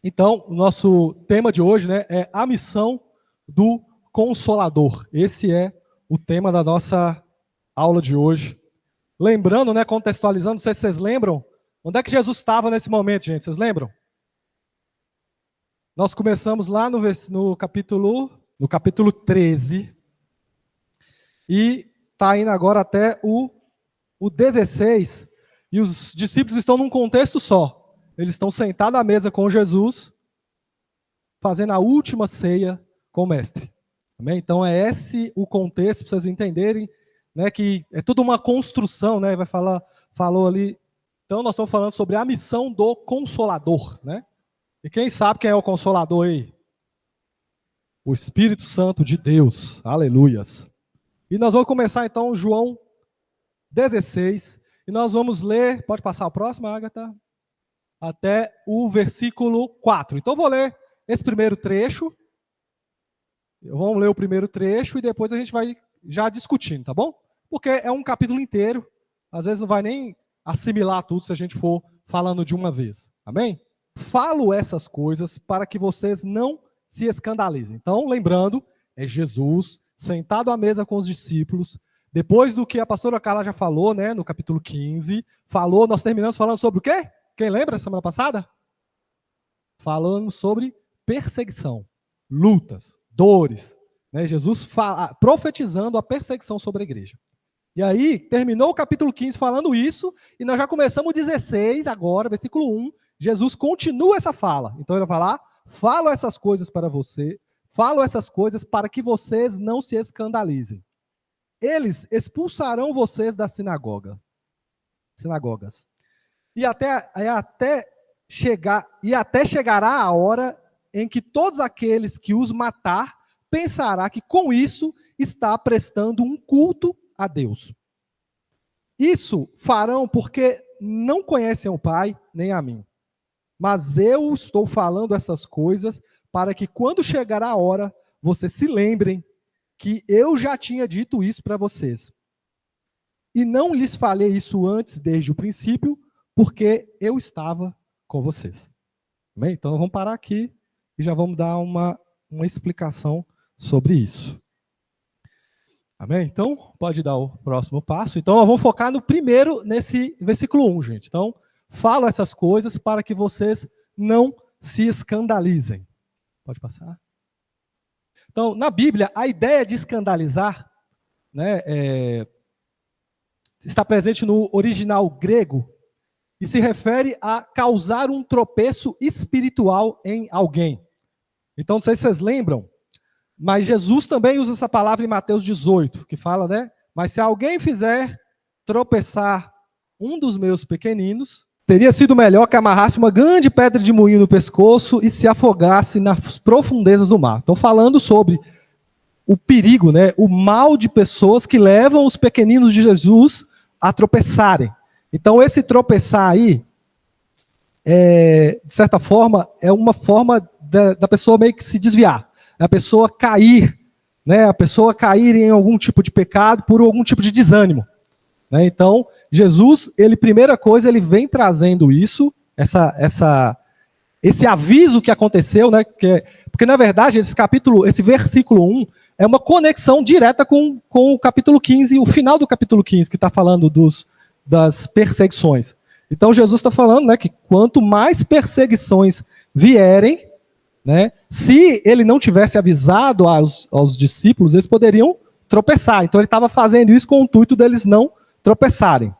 Então, o nosso tema de hoje, né, é a missão do Consolador. Esse é o tema da nossa aula de hoje. Lembrando, né, contextualizando, não sei se vocês lembram, onde é que Jesus estava nesse momento, gente? Vocês lembram? Nós começamos lá no capítulo 13 e está indo agora até o 16, e os discípulos estão num contexto só. Eles estão sentados à mesa com Jesus, fazendo a última ceia com o mestre. Amém? Então é esse o contexto, para vocês entenderem, né, que é tudo uma construção, né? Falou ali. Então nós estamos falando sobre a missão do Consolador, né? E quem sabe quem é o Consolador aí? O Espírito Santo de Deus. Aleluias. E nós vamos começar então João 16, e nós vamos ler, pode passar o próximo, Agatha? Até o versículo 4. Então eu vou ler esse primeiro trecho. Vamos ler o primeiro trecho e depois a gente vai já discutindo, tá bom? Porque é um capítulo inteiro. Às vezes não vai nem assimilar tudo se a gente for falando de uma vez. Amém? Falo essas coisas para que vocês não se escandalizem. Então, lembrando, é Jesus sentado à mesa com os discípulos. Depois do que a pastora Carla já falou, né, no capítulo 15, nós terminamos falando sobre o quê? Quem lembra, semana passada? Falando sobre perseguição, lutas, dores. Né? Jesus profetizando a perseguição sobre a igreja. E aí, terminou o capítulo 15 falando isso, e nós já começamos o 16 agora, versículo 1. Jesus continua essa fala. Então ele vai falar, falo essas coisas para você, falo essas coisas para que vocês não se escandalizem. Eles expulsarão vocês das sinagogas. E até chegará a hora em que todos aqueles que os matar pensará que com isso está prestando um culto a Deus. Isso farão porque não conhecem o Pai nem a mim. Mas eu estou falando essas coisas para que quando chegar a hora, vocês se lembrem que eu já tinha dito isso para vocês. E não lhes falei isso antes, desde o princípio, porque eu estava com vocês. Amém? Então vamos parar aqui e já vamos dar uma explicação sobre isso. Amém? Então, pode dar o próximo passo. Então, vamos focar no primeiro, nesse versículo 1, gente. Então, falo essas coisas para que vocês não se escandalizem. Pode passar? Então, na Bíblia, a ideia de escandalizar, né, está presente no original grego e se refere a causar um tropeço espiritual em alguém. Então, não sei se vocês lembram, mas Jesus também usa essa palavra em Mateus 18, que fala, né? Mas se alguém fizer tropeçar um dos meus pequeninos, teria sido melhor que amarrasse uma grande pedra de moinho no pescoço e se afogasse nas profundezas do mar. Estão falando sobre o perigo, né? O mal de pessoas que levam os pequeninos de Jesus a tropeçarem. Então, esse tropeçar aí, de certa forma, é uma forma da pessoa meio que se desviar. A pessoa cair, né? A pessoa cair em algum tipo de pecado por algum tipo de desânimo. Né? Então, Jesus, primeira coisa, ele vem trazendo isso, esse aviso que aconteceu, né? Porque, na verdade, esse versículo 1 é uma conexão direta com o capítulo 15, o final do capítulo 15, que está falando das perseguições. Então, Jesus está falando, né, que quanto mais perseguições vierem, né, se ele não tivesse avisado aos discípulos, eles poderiam tropeçar. Então, ele estava fazendo isso com o intuito deles não tropeçarem.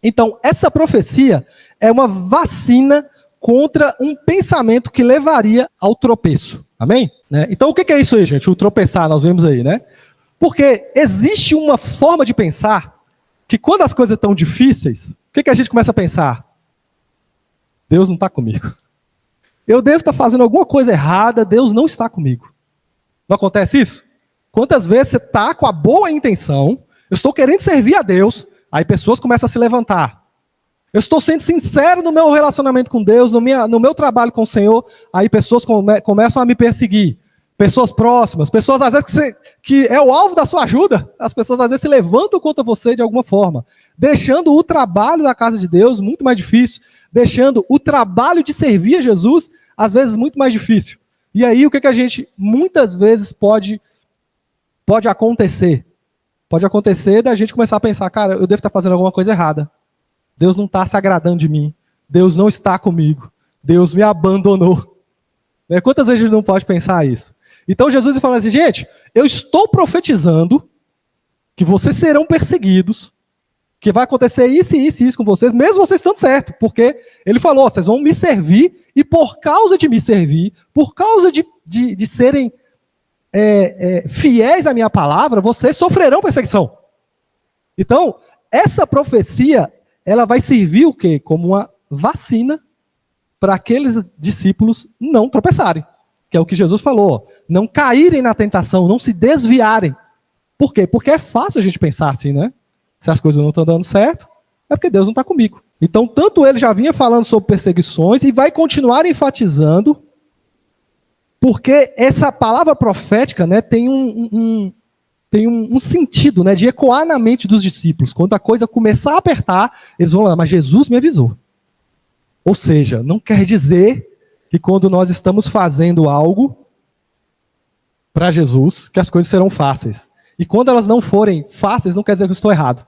Então, essa profecia é uma vacina contra um pensamento que levaria ao tropeço. Amém? Né? Então, o que é isso aí, gente? O tropeçar, nós vemos aí, né? Porque existe uma forma de pensar que quando as coisas estão difíceis, o que a gente começa a pensar? Deus não está comigo. Eu devo estar fazendo alguma coisa errada, Deus não está comigo. Não acontece isso? Quantas vezes você está com a boa intenção, eu estou querendo servir a Deus, aí pessoas começam a se levantar. Eu estou sendo sincero no meu relacionamento com Deus, no meu trabalho com o Senhor, aí pessoas começam a me perseguir. Pessoas próximas, pessoas às vezes que é o alvo da sua ajuda, as pessoas às vezes se levantam contra você de alguma forma, deixando o trabalho da casa de Deus muito mais difícil, deixando o trabalho de servir a Jesus às vezes muito mais difícil. E aí o que a gente muitas vezes pode acontecer? Pode acontecer da gente começar a pensar, cara, eu devo estar fazendo alguma coisa errada. Deus não está se agradando de mim. Deus não está comigo. Deus me abandonou. Quantas vezes a gente não pode pensar isso? Então Jesus fala assim, gente, eu estou profetizando que vocês serão perseguidos, que vai acontecer isso e isso e isso com vocês, mesmo vocês estando certo, porque ele falou, vocês vão me servir, e por causa de me servir, por causa de serem fiéis à minha palavra, vocês sofrerão perseguição. Então, essa profecia, ela vai servir o quê? Como uma vacina para aqueles discípulos não tropeçarem, que é o que Jesus falou, não caírem na tentação, não se desviarem. Por quê? Porque é fácil a gente pensar assim, né? Se as coisas não estão dando certo, é porque Deus não está comigo. Então, tanto ele já vinha falando sobre perseguições e vai continuar enfatizando, porque essa palavra profética, né, tem um sentido, né, de ecoar na mente dos discípulos. Quando a coisa começar a apertar, eles vão lá, mas Jesus me avisou. Ou seja, não quer dizer que quando nós estamos fazendo algo para Jesus, que as coisas serão fáceis. E quando elas não forem fáceis, não quer dizer que eu estou errado.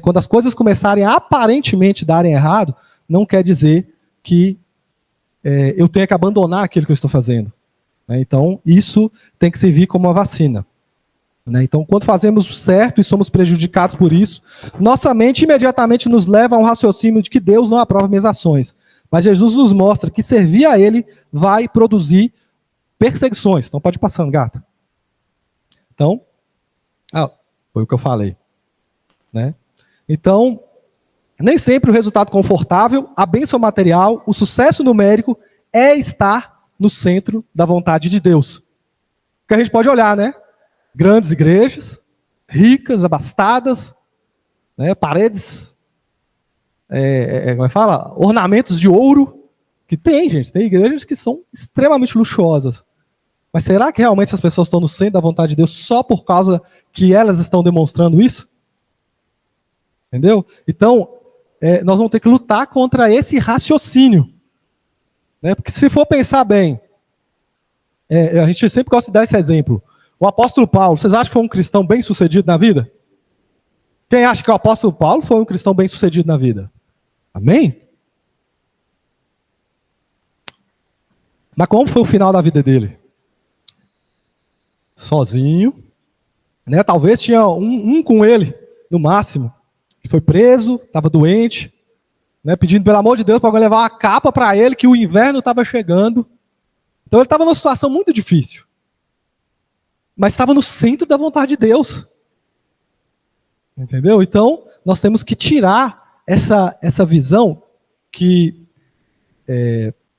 Quando as coisas começarem a aparentemente darem errado, não quer dizer que eu tenha que abandonar aquilo que eu estou fazendo. Então, isso tem que servir como uma vacina. Então, quando fazemos o certo e somos prejudicados por isso, nossa mente imediatamente nos leva a um raciocínio de que Deus não aprova minhas ações. Mas Jesus nos mostra que servir a Ele vai produzir perseguições. Então, pode ir passando, gata. Então, foi o que eu falei. Então, nem sempre o resultado confortável, a bênção material, o sucesso numérico é estar no centro da vontade de Deus. Porque a gente pode olhar, né? Grandes igrejas, ricas, abastadas, paredes, como é que fala? Ornamentos de ouro, que tem, gente, tem igrejas que são extremamente luxuosas. Mas será que realmente essas pessoas estão no centro da vontade de Deus só por causa que elas estão demonstrando isso? Entendeu? Então, nós vamos ter que lutar contra esse raciocínio. Porque se for pensar bem, a gente sempre gosta de dar esse exemplo. O apóstolo Paulo, vocês acham que foi um cristão bem sucedido na vida? Quem acha que o apóstolo Paulo foi um cristão bem sucedido na vida? Amém? Mas como foi o final da vida dele? Sozinho. Talvez tinha um com ele, no máximo. Ele foi preso, estava doente, pedindo pelo amor de Deus para alguém levar uma capa para ele, que o inverno estava chegando. Então ele estava numa situação muito difícil. Mas estava no centro da vontade de Deus. Entendeu? Então, nós temos que tirar essa visão que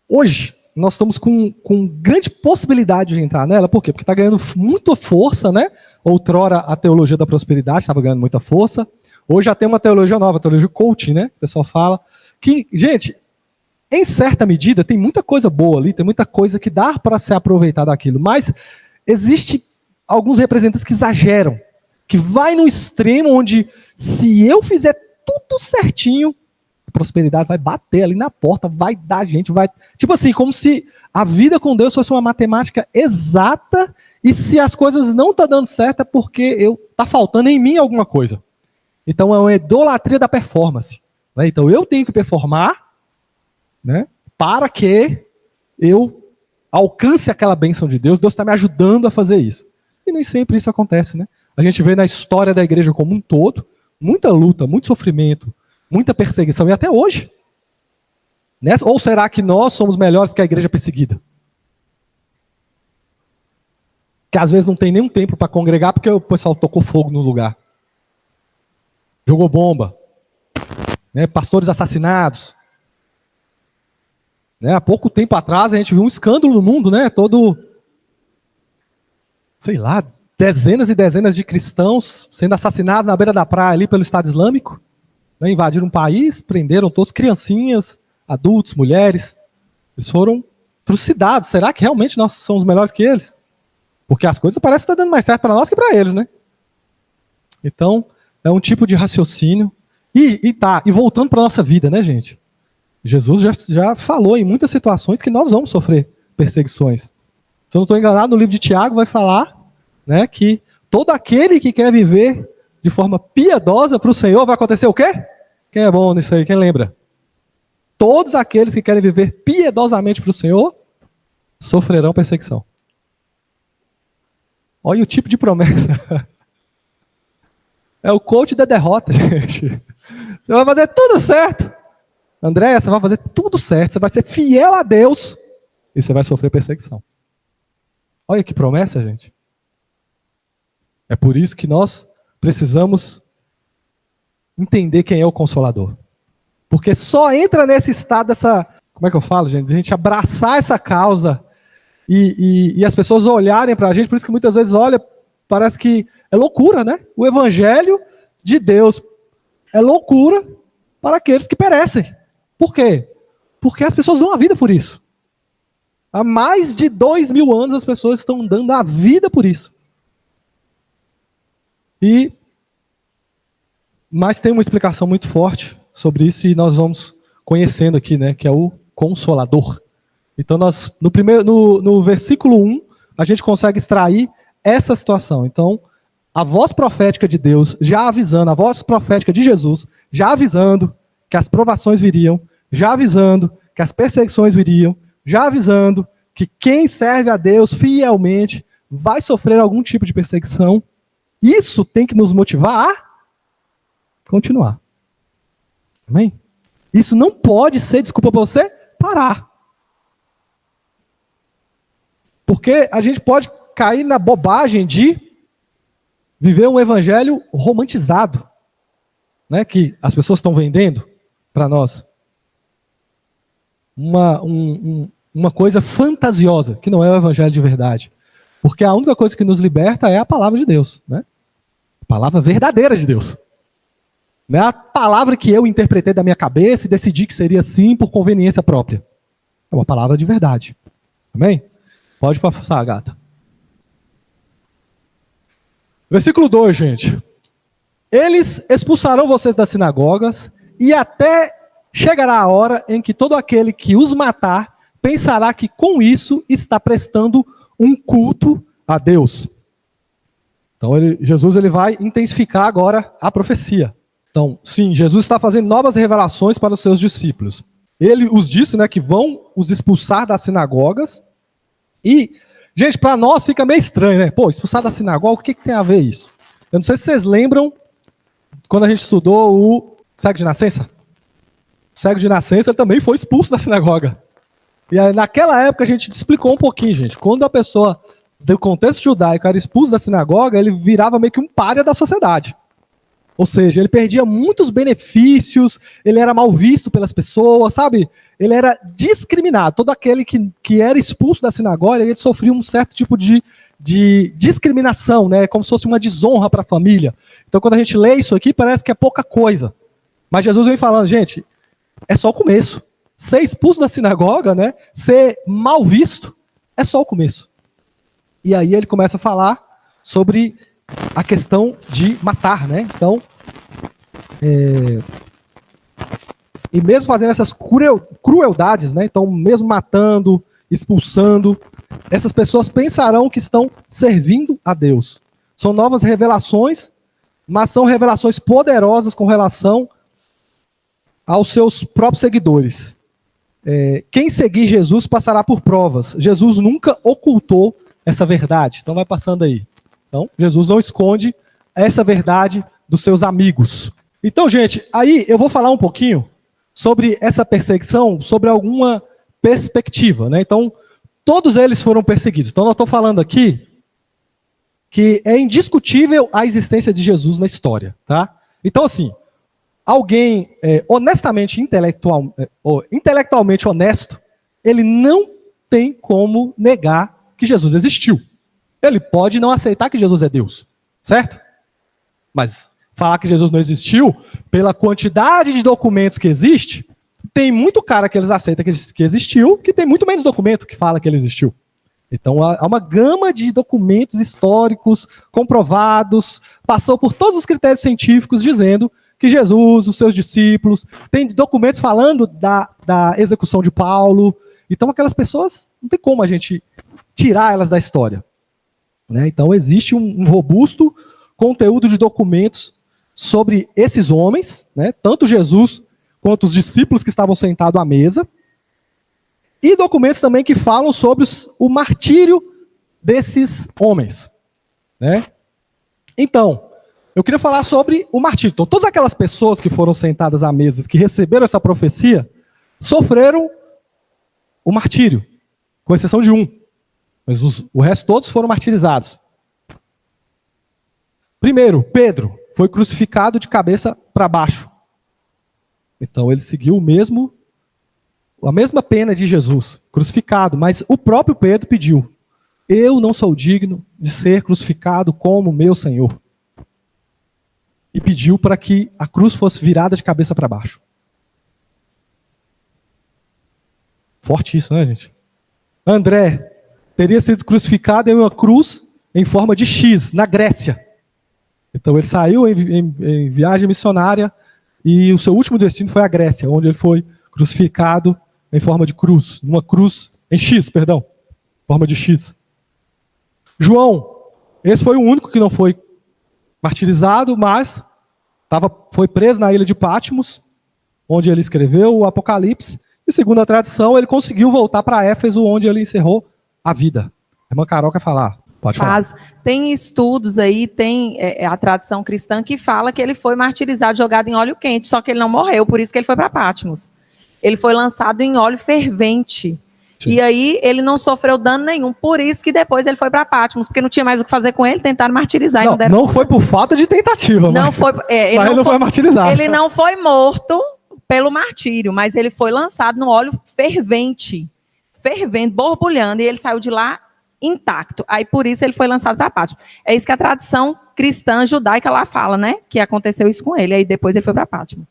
hoje nós estamos com grande possibilidade de entrar nela. Por quê? Porque está ganhando muita força, né? Outrora a teologia da prosperidade estava ganhando muita força. Hoje já tem uma teologia nova, a teologia coaching, né? O pessoal fala que, gente, em certa medida tem muita coisa boa ali, tem muita coisa que dá para se aproveitar daquilo, mas existe alguns representantes que exageram, que vai no extremo onde se eu fizer tudo certinho, a prosperidade vai bater ali na porta, vai dar gente, vai... Tipo assim, como se a vida com Deus fosse uma matemática exata e se as coisas não estão dando certo é porque tá faltando em mim alguma coisa. Então é uma idolatria da performance. Então eu tenho que performar, para que eu alcance aquela bênção de Deus. Deus está me ajudando a fazer isso. E nem sempre isso acontece. A gente vê na história da igreja como um todo, muita luta, muito sofrimento, muita perseguição, e até hoje. Ou será que nós somos melhores que a igreja perseguida? Que às vezes não tem nenhum tempo para congregar porque o pessoal tocou fogo no lugar. Jogou bomba. Pastores assassinados. Há pouco tempo atrás a gente viu um escândalo no mundo, todo, sei lá, dezenas e dezenas de cristãos sendo assassinados na beira da praia ali pelo Estado Islâmico. Invadiram um país, prenderam todos, criancinhas, adultos, mulheres. Eles foram trucidados. Será que realmente nós somos melhores que eles? Porque as coisas parecem estar dando mais certo para nós que para eles, Então, é um tipo de raciocínio. E voltando para a nossa vida, gente? Jesus já falou em muitas situações que nós vamos sofrer perseguições. Se eu não estou enganado, no livro de Tiago vai falar, né, que todo aquele que quer viver de forma piedosa para o Senhor, vai acontecer o quê? Quem é bom nisso aí? Quem lembra? Todos aqueles que querem viver piedosamente para o Senhor sofrerão perseguição. Olha o tipo de promessa. É o coach da derrota, gente. Você vai fazer tudo certo. Andréia, você vai fazer tudo certo. Você vai ser fiel a Deus e você vai sofrer perseguição. Olha que promessa, gente. É por isso que nós precisamos entender quem é o Consolador. Porque só entra nesse estado dessa... Como é que eu falo, gente? A gente abraçar essa causa e as pessoas olharem para a gente. Por isso que muitas vezes olha, parece que é loucura, né? O evangelho de Deus é loucura para aqueles que perecem. Por quê? Porque as pessoas dão a vida por isso. Há mais de 2000 anos as pessoas estão dando a vida por isso. Mas tem uma explicação muito forte sobre isso e nós vamos conhecendo aqui, né, que é o Consolador. Então nós, no versículo 1, a gente consegue extrair essa situação. Então, a voz profética de Deus já avisando, a voz profética de Jesus já avisando que as provações viriam, já avisando que as perseguições viriam, já avisando que quem serve a Deus fielmente vai sofrer algum tipo de perseguição. Isso tem que nos motivar a continuar. Amém? Isso não pode ser desculpa para você parar. Porque a gente pode cair na bobagem de viver um evangelho romantizado, né, que as pessoas estão vendendo para nós. Uma coisa fantasiosa, que não é o evangelho de verdade. Porque a única coisa que nos liberta é a palavra de Deus, né? A palavra verdadeira de Deus. Não é a palavra que eu interpretei da minha cabeça e decidi que seria assim por conveniência própria. É uma palavra de verdade. Amém? Pode passar, gata. Versículo 2, gente. Eles expulsarão vocês das sinagogas e até chegará a hora em que todo aquele que os matar pensará que com isso está prestando um culto a Deus. Então Jesus vai intensificar agora a profecia. Então, sim, Jesus está fazendo novas revelações para os seus discípulos. Ele os disse, né, que vão os expulsar das sinagogas. E, gente, para nós fica meio estranho, né? Pô, expulsar da sinagoga, o que tem a ver isso? Eu não sei se vocês lembram, quando a gente estudou o cego de nascença. O cego de nascença ele também foi expulso da sinagoga. E aí, naquela época a gente explicou um pouquinho, gente. Quando a pessoa do contexto judaico era expulso da sinagoga, ele virava meio que um pária da sociedade. Ou seja, ele perdia muitos benefícios, ele era mal visto pelas pessoas, sabe? Ele era discriminado. Todo aquele que era expulso da sinagoga, ele sofria um certo tipo de discriminação, né? Como se fosse uma desonra para a família. Então, quando a gente lê isso aqui, parece que é pouca coisa. Mas Jesus vem falando, gente, é só o começo. Ser expulso da sinagoga, né? Ser mal visto, é só o começo. E aí ele começa a falar sobre a questão de matar, né? Então, e mesmo fazendo essas crueldades, né? Então, mesmo matando, expulsando, essas pessoas pensarão que estão servindo a Deus. São novas revelações, mas são revelações poderosas com relação aos seus próprios seguidores. Quem seguir Jesus passará por provas. Jesus nunca ocultou essa verdade. Então, vai passando aí. Então, Jesus não esconde essa verdade dos seus amigos. Então, gente, aí eu vou falar um pouquinho sobre essa perseguição, sobre alguma perspectiva, né? Então, todos eles foram perseguidos. Então, eu estou falando aqui que é indiscutível a existência de Jesus na história, tá? Então, assim, alguém honestamente, intelectualmente honesto, ele não tem como negar que Jesus existiu. Ele pode não aceitar que Jesus é Deus, certo? Mas falar que Jesus não existiu, pela quantidade de documentos que existe, tem muito cara que eles aceitam que existiu, que tem muito menos documento que fala que ele existiu. Então há uma gama de documentos históricos, comprovados, passou por todos os critérios científicos dizendo que Jesus, os seus discípulos, tem documentos falando da execução de Paulo. Então aquelas pessoas, não tem como a gente tirar elas da história, né? Então existe um robusto conteúdo de documentos sobre esses homens, né? Tanto Jesus quanto os discípulos que estavam sentados à mesa, e documentos também que falam sobre o martírio desses homens, né? Então, eu queria falar sobre o martírio. Então, todas aquelas pessoas que foram sentadas à mesa, que receberam essa profecia, sofreram o martírio, com exceção de um. Mas o resto todos foram martirizados. Primeiro, Pedro foi crucificado de cabeça para baixo. Então ele seguiu a mesma pena de Jesus, crucificado. Mas o próprio Pedro pediu: eu não sou digno de ser crucificado como meu Senhor. E pediu para que a cruz fosse virada de cabeça para baixo. Forte isso, né, gente? André teria sido crucificado em uma cruz em forma de X, na Grécia. Então ele saiu em viagem missionária e o seu último destino foi a Grécia, onde ele foi crucificado em forma de cruz, numa cruz em X, perdão, forma de X. João, esse foi o único que não foi martirizado, mas foi preso na ilha de Patmos, onde ele escreveu o Apocalipse, e segundo a tradição, ele conseguiu voltar para Éfeso, onde ele encerrou a vida. A irmã Carol quer falar. Pode falar. Tem estudos aí, tem a tradição cristã que fala que ele foi martirizado, jogado em óleo quente, só que ele não morreu, por isso que ele foi para Patmos. Ele foi lançado em óleo fervente. Sim. E aí ele não sofreu dano nenhum, por isso que depois ele foi para Patmos, porque não tinha mais o que fazer com ele, tentaram martirizar. Não foi por falta de tentativa. Não foi, ele não foi martirizado. Ele não foi morto pelo martírio, mas ele foi lançado no óleo fervente, borbulhando, e ele saiu de lá intacto. Aí por isso ele foi lançado para Patmos. É isso que a tradição cristã judaica lá fala, né? Que aconteceu isso com ele. Aí depois ele foi para Patmos.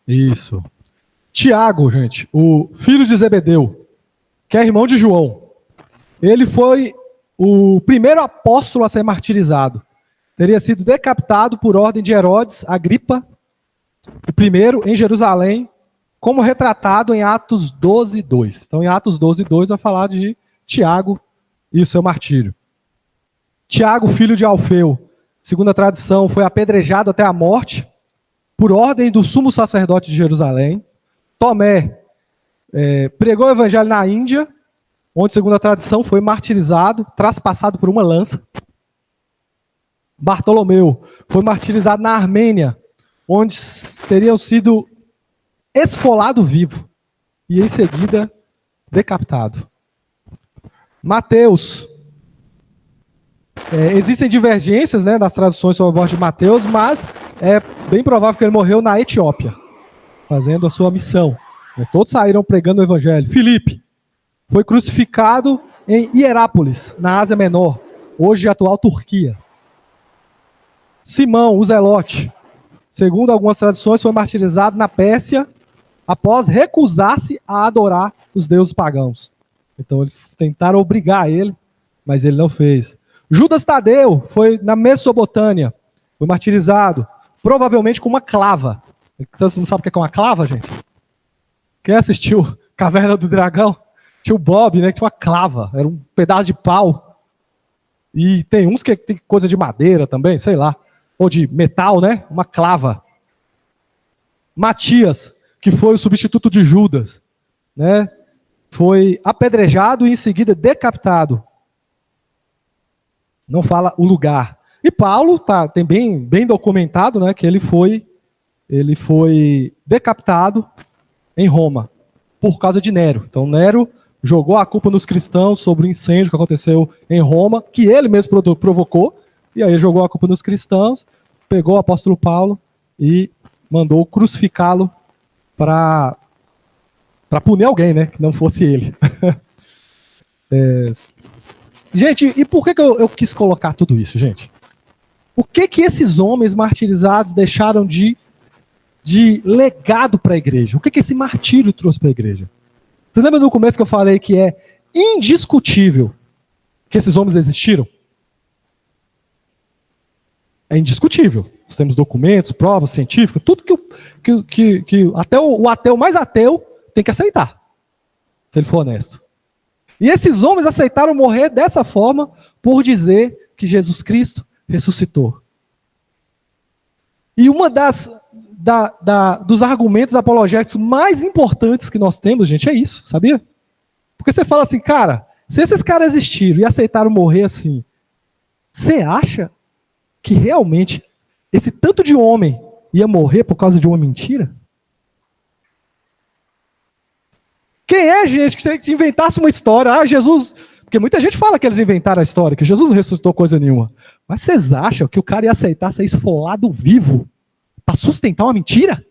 Isso. Tiago, gente, o filho de Zebedeu, que é irmão de João, ele foi o primeiro apóstolo a ser martirizado. Teria sido decapitado por ordem de Herodes Agripa, o primeiro em Jerusalém, como retratado em Atos 12:2. Então, em Atos 12:2 vai falar de Tiago e o seu martírio. Tiago, filho de Alfeu, segundo a tradição, foi apedrejado até a morte por ordem do sumo sacerdote de Jerusalém. Tomé pregou o evangelho na Índia, onde, segundo a tradição, foi martirizado, traspassado por uma lança. Bartolomeu foi martirizado na Armênia, onde teriam sido esfolado vivo e, em seguida, decapitado. Mateus. Existem divergências, né, das traduções sobre a morte de Mateus, mas é bem provável que ele morreu na Etiópia, fazendo a sua missão. Todos saíram pregando o evangelho. Filipe foi crucificado em Hierápolis, na Ásia Menor, hoje a atual Turquia. Simão, o Zelote, segundo algumas tradições, foi martirizado na Pérsia após recusar-se a adorar os deuses pagãos. Então eles tentaram obrigar ele, mas ele não fez. Judas Tadeu foi na Mesopotâmia, foi martirizado, provavelmente com uma clava. Você não sabe o que é uma clava, gente? Quem assistiu Caverna do Dragão? Tinha o Bob, né, que tinha uma clava, era um pedaço de pau. E tem uns que tem coisa de madeira também, sei lá, ou de metal, né? Uma clava. Matias, que foi o substituto de Judas, né? Foi apedrejado e em seguida decapitado. Não fala o lugar. E Paulo tem bem documentado, né, que ele foi decapitado em Roma por causa de Nero. Então Nero jogou a culpa nos cristãos sobre o incêndio que aconteceu em Roma, que ele mesmo provocou, e aí jogou a culpa nos cristãos, pegou o apóstolo Paulo e mandou crucificá-lo para punir alguém, né, que não fosse ele. Gente, e por que eu quis colocar tudo isso, gente? O que esses homens martirizados deixaram de legado para a igreja? O que esse martírio trouxe para a igreja? Você lembra no começo que eu falei que é indiscutível que esses homens existiram? É indiscutível. Nós temos documentos, provas científicas, tudo que até o ateu mais ateu tem que aceitar, se ele for honesto. E esses homens aceitaram morrer dessa forma por dizer que Jesus Cristo ressuscitou. E uma dos argumentos apologéticos mais importantes que nós temos, gente, é isso, sabia? Porque você fala assim, cara, se esses caras existiram e aceitaram morrer assim, você acha que realmente esse tanto de homem ia morrer por causa de uma mentira? Quem é, gente, que se inventasse uma história? Jesus... Porque muita gente fala que eles inventaram a história, que Jesus não ressuscitou coisa nenhuma. Mas vocês acham que o cara ia aceitar ser esfolado vivo para sustentar uma mentira?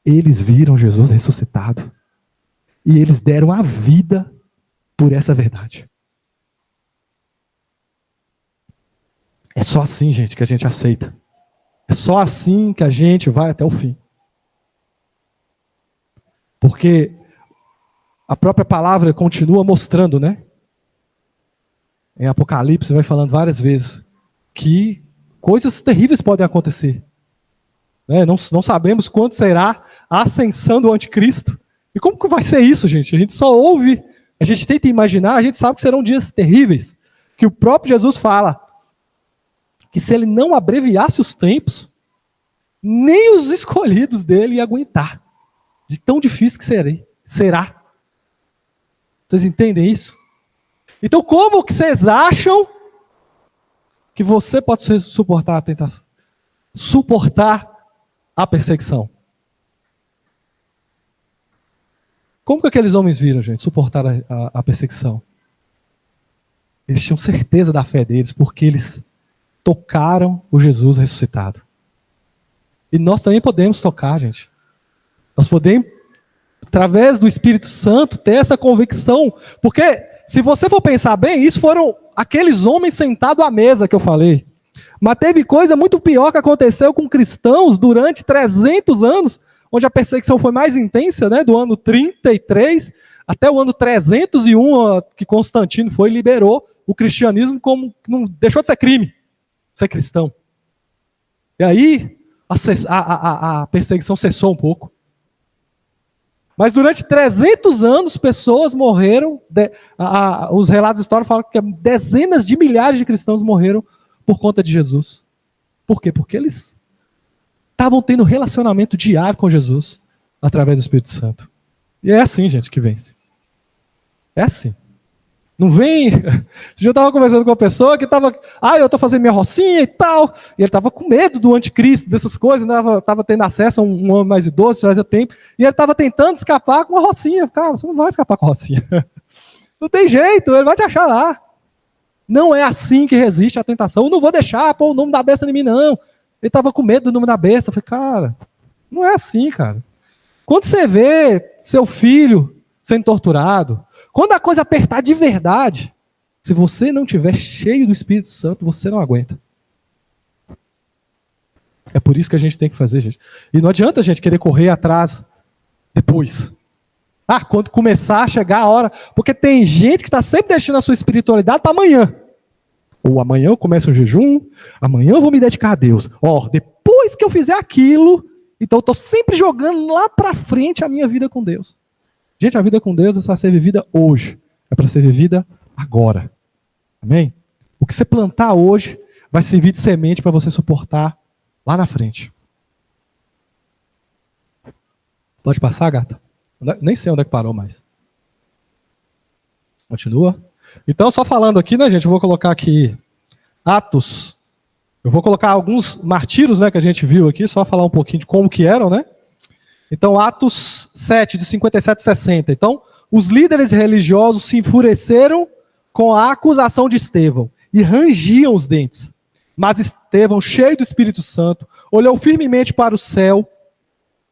Eles viram Jesus ressuscitado. E eles deram a vida por essa verdade. É só assim, gente, que a gente aceita. É só assim que a gente vai até o fim. Porque a própria palavra continua mostrando, né? Em Apocalipse vai falando várias vezes que coisas terríveis podem acontecer. Né? Não sabemos quando será a ascensão do anticristo. E como que vai ser isso, gente? A gente só ouve, a gente tenta imaginar, a gente sabe que serão dias terríveis. Que o próprio Jesus fala que se ele não abreviasse os tempos, nem os escolhidos dele iam aguentar. De tão difícil que será. Vocês entendem isso? Então, como que vocês acham que você pode suportar a tentação? Suportar a perseguição? Como que aqueles homens viram, gente, suportar a perseguição? Eles tinham certeza da fé deles, porque eles tocaram o Jesus ressuscitado. E nós também podemos tocar, gente. Nós podemos, através do Espírito Santo, ter essa convicção. Porque, se você for pensar bem, isso foram aqueles homens sentados à mesa que eu falei. Mas teve coisa muito pior que aconteceu com cristãos durante 300 anos, onde a perseguição foi mais intensa, né, do ano 33 até o ano 301, que Constantino foi e liberou o cristianismo como não deixou de ser crime, ser cristão. E aí a perseguição cessou um pouco. Mas durante 300 anos, pessoas morreram, os relatos históricos falam que dezenas de milhares de cristãos morreram por conta de Jesus. Por quê? Porque eles estavam tendo relacionamento diário com Jesus, através do Espírito Santo. E é assim, gente, que vence. É assim. Não vem... Eu estava conversando com uma pessoa que estava... eu estou fazendo minha rocinha e tal. E ele estava com medo do anticristo, dessas coisas. Estava tendo acesso a um homem mais idoso, fazia tempo. E ele estava tentando escapar com uma rocinha. Cara, você não vai escapar com a rocinha. Não tem jeito, ele vai te achar lá. Não é assim que resiste à tentação. Eu não vou deixar pôr o nome da besta em mim, não. Ele estava com medo do nome da besta. Eu falei, cara, não é assim, cara. Quando você vê seu filho sendo torturado, quando a coisa apertar de verdade, se você não estiver cheio do Espírito Santo, você não aguenta. É por isso que a gente tem que fazer, gente. E não adianta a gente querer correr atrás depois. Quando começar a chegar a hora... Porque tem gente que está sempre deixando a sua espiritualidade para amanhã. Ou amanhã eu começo um jejum, amanhã eu vou me dedicar a Deus. Depois que eu fizer aquilo, então eu estou sempre jogando lá para frente a minha vida com Deus. Gente, a vida com Deus é para ser vivida hoje. É para ser vivida agora. Amém? O que você plantar hoje vai servir de semente para você suportar lá na frente. Pode passar, gata? Nem sei onde é que parou mais. Continua. Então, só falando aqui, né, gente? Eu vou colocar aqui Atos. Eu vou colocar alguns martírios, né, que a gente viu aqui, só falar um pouquinho de como que eram, né? Então, Atos 7, de 57 a 60. Então, os líderes religiosos se enfureceram com a acusação de Estevão e rangiam os dentes. Mas Estevão, cheio do Espírito Santo, olhou firmemente para o céu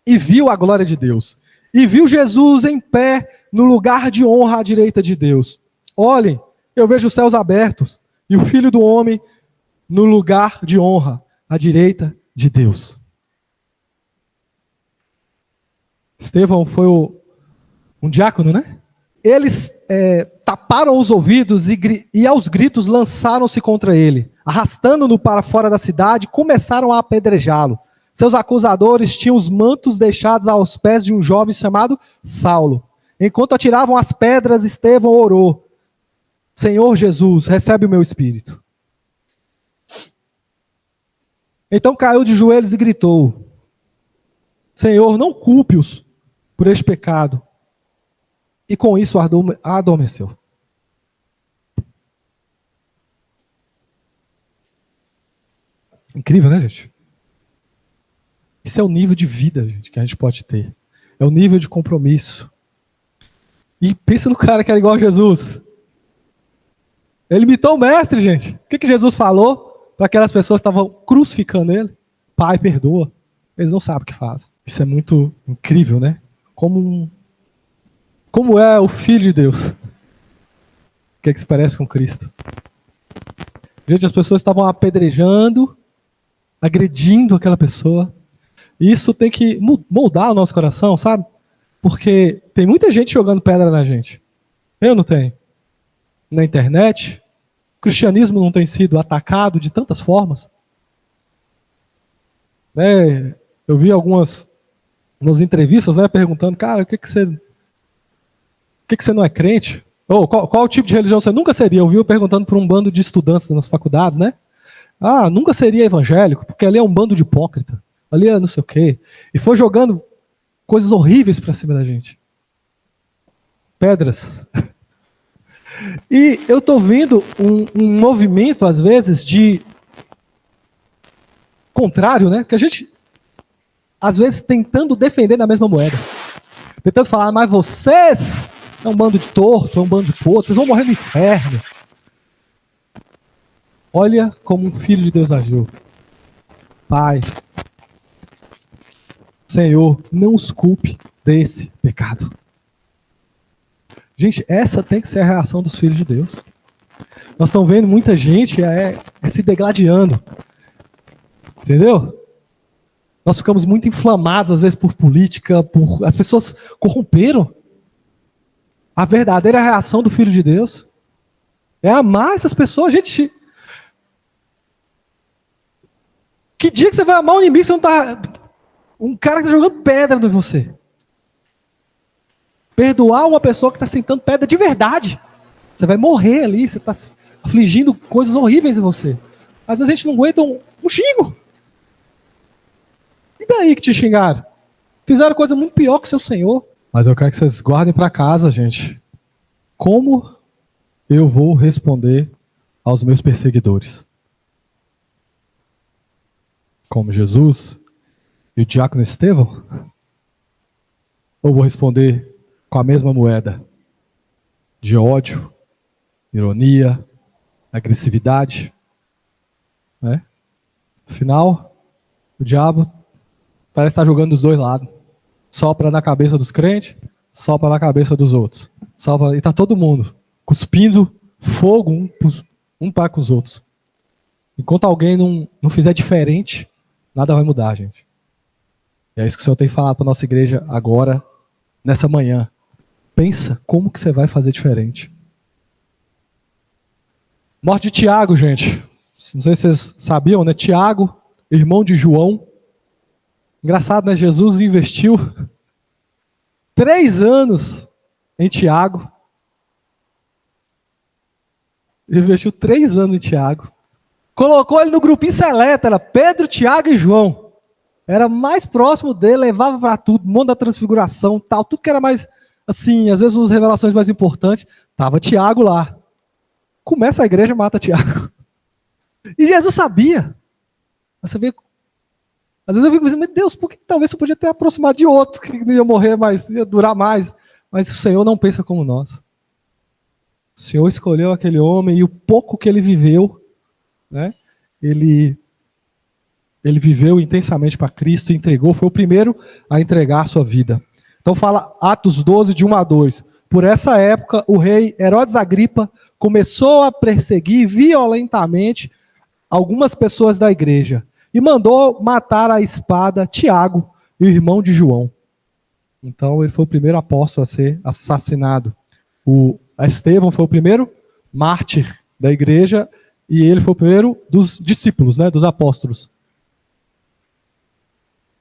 e viu a glória de Deus. E viu Jesus em pé no lugar de honra à direita de Deus. Olhem, eu vejo os céus abertos e o Filho do Homem no lugar de honra à direita de Deus. Estevão foi um diácono, né? Eles taparam os ouvidos e aos gritos lançaram-se contra ele. arrastando-no para fora da cidade, começaram a apedrejá-lo. Seus acusadores tinham os mantos deixados aos pés de um jovem chamado Saulo. Enquanto atiravam as pedras, Estevão orou: Senhor Jesus, recebe o meu espírito. Então caiu de joelhos e gritou: Senhor, não culpe-os por este pecado. E com isso adormeceu. Incrível, né, gente? Esse é o nível de vida, gente, que a gente pode ter. É o nível de compromisso. E pensa no cara que era igual a Jesus. Ele imitou o mestre, gente. O que Jesus falou para aquelas pessoas que estavam crucificando ele? Pai, perdoa. Eles não sabem o que fazem. Isso é muito incrível, né? Como é o Filho de Deus. O que se parece com Cristo. Gente, as pessoas estavam apedrejando, agredindo aquela pessoa. E isso tem que moldar o nosso coração, sabe? Porque tem muita gente jogando pedra na gente. Eu não tenho. Na internet, o cristianismo não tem sido atacado de tantas formas. Eu vi algumas entrevistas, perguntando, cara, o que você não é crente? Ou qual tipo de religião você nunca seria? Eu vi perguntando para um bando de estudantes nas faculdades, né? Ah, nunca seria evangélico, porque ali é um bando de hipócrita. Ali é não sei o quê. E foi jogando coisas horríveis para cima da gente. Pedras. E eu estou vendo um movimento, às vezes, de contrário, né? Que a gente, às vezes, tentando defender na mesma moeda. Tentando falar, mas vocês é um bando de torto, é um bando de podre, vocês vão morrer no inferno. Olha como um filho de Deus agiu. Pai, Senhor, não os culpe desse pecado. Gente, essa tem que ser a reação dos filhos de Deus. Nós estamos vendo muita gente se degladiando. Entendeu? Nós ficamos muito inflamados, às vezes, por política, as pessoas corromperam. A verdadeira reação do Filho de Deus é amar essas pessoas. Gente, que dia que você vai amar um inimigo se você não está... Um cara que está jogando pedra em você. Perdoar uma pessoa que está sentando pedra de verdade. Você vai morrer ali, você está afligindo coisas horríveis em você. Às vezes a gente não aguenta um xingo. E daí que te xingaram? Fizeram coisa muito pior que o seu Senhor. Mas eu quero que vocês guardem para casa, gente. Como eu vou responder aos meus perseguidores? Como Jesus e o diácono Estevão? Ou vou responder com a mesma moeda de ódio, ironia, agressividade? Né? Afinal, o diabo parece estar jogando dos dois lados. Sopra na cabeça dos crentes, sopra na cabeça dos outros. E está todo mundo cuspindo fogo um para com os outros. Enquanto alguém não fizer diferente, nada vai mudar, gente. E é isso que o Senhor tem falado para a nossa igreja agora, nessa manhã. Pensa como que você vai fazer diferente. Morte de Tiago, gente. Não sei se vocês sabiam, né? Tiago, irmão de João. Engraçado, né? Jesus investiu 3 anos em Tiago. Investiu 3 anos em Tiago. Colocou ele no grupinho seleto, era Pedro, Tiago e João. Era mais próximo dele, levava para tudo, mundo da transfiguração, tal, tudo que era mais, assim, às vezes as revelações mais importantes, estava Tiago lá. Começa a igreja, mata Tiago. E Jesus sabia. Você vê, às vezes eu fico pensando, meu Deus, por que talvez você podia ter aproximado de outro, que não ia morrer mais, ia durar mais. Mas o Senhor não pensa como nós. O Senhor escolheu aquele homem e o pouco que ele viveu, né, ele viveu intensamente para Cristo e entregou, foi o primeiro a entregar a sua vida. Então fala Atos 12, de 1 a 2. Por essa época, o rei Herodes Agripa começou a perseguir violentamente algumas pessoas da igreja e mandou matar à espada Tiago, irmão de João. Então ele foi o primeiro apóstolo a ser assassinado. Estevão foi o primeiro mártir da igreja E ele foi o primeiro dos discípulos, né, dos apóstolos.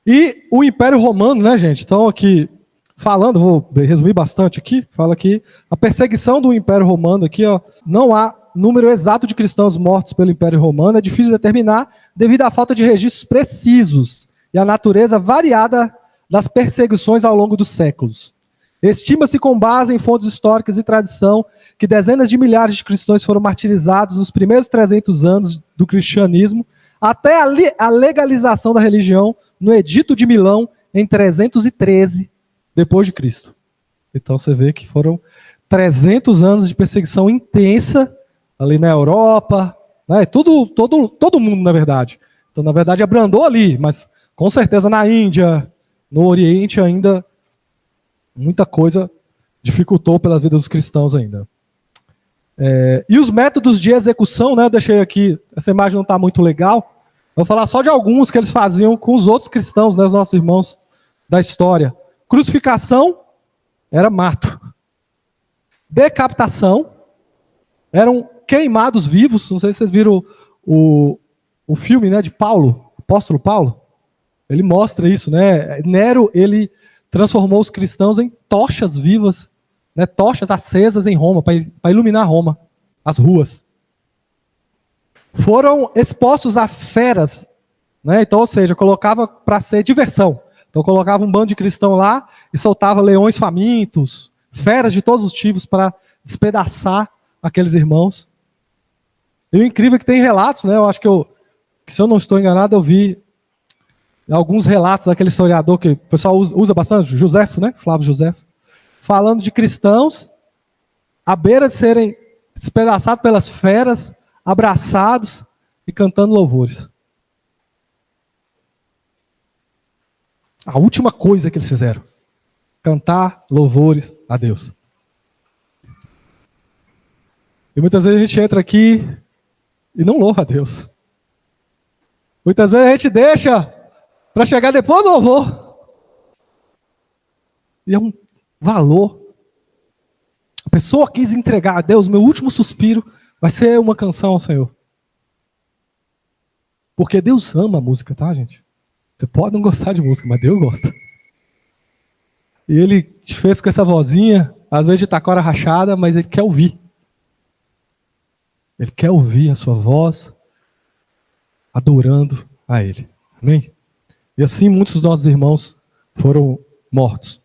E o Império Romano, né, gente? Então aqui, falando, vou resumir bastante aqui, fala que a perseguição do Império Romano aqui, ó, não há número exato de cristãos mortos pelo Império Romano, é difícil determinar devido à falta de registros precisos e à natureza variada das perseguições ao longo dos séculos. Estima-se com base em fontes históricas e tradição que dezenas de milhares de cristãos foram martirizados nos primeiros 300 anos do cristianismo até a legalização da religião no Edito de Milão em 313 depois de Cristo. Então você vê que foram 300 anos de perseguição intensa ali na Europa, né? Todo mundo, na verdade. Então, na verdade, abrandou ali, mas com certeza na Índia, no Oriente ainda, muita coisa dificultou pelas vidas dos cristãos ainda. E os métodos de execução, né? Eu deixei aqui, essa imagem não está muito legal. Vou falar só de alguns que eles faziam com os outros cristãos, né? Os nossos irmãos da história. Crucificação era mato. Decapitação eram queimados vivos. Não sei se vocês viram o filme, né, de Paulo, apóstolo Paulo. Ele mostra isso, né? Nero, ele transformou os cristãos em tochas vivas, né, tochas acesas em Roma, para iluminar Roma, as ruas. Foram expostos a feras, né? Então, ou seja, colocava para ser diversão. Então colocava um bando de cristão lá e soltava leões famintos, feras de todos os tipos para despedaçar aqueles irmãos. E o incrível é que tem relatos, né? Eu acho que se eu não estou enganado, eu vi alguns relatos daquele historiador que o pessoal usa bastante, Joséfo, né? Flávio Joséfo, falando de cristãos à beira de serem despedaçados pelas feras, abraçados e cantando louvores. A última coisa que eles fizeram, cantar louvores a Deus. E muitas vezes a gente entra aqui e não louva a Deus. Muitas vezes a gente deixa para chegar depois do louvor. E é um valor. A pessoa quis entregar a Deus, meu último suspiro vai ser uma canção ao Senhor. Porque Deus ama a música, tá, gente? Você pode não gostar de música, mas Deus gosta. E Ele te fez com essa vozinha, às vezes de tacora rachada, mas Ele quer ouvir. Ele quer ouvir a sua voz, adorando a Ele. Amém? E assim muitos dos nossos irmãos foram mortos.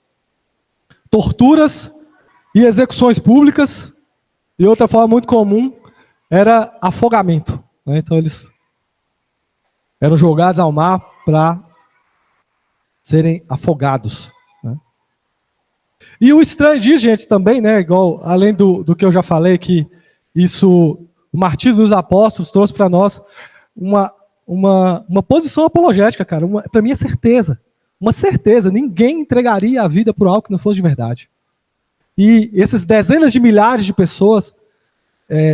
Torturas e execuções públicas. E outra forma muito comum era afogamento, né? Então eles eram jogados ao mar para serem afogados, né? E o estranho disso, gente, também, né? Igual, além do que eu já falei, que isso, o martírio dos apóstolos trouxe para nós uma posição apologética, cara. Para mim é certeza. Uma certeza. Ninguém entregaria a vida por algo que não fosse de verdade. E esses dezenas de milhares de pessoas,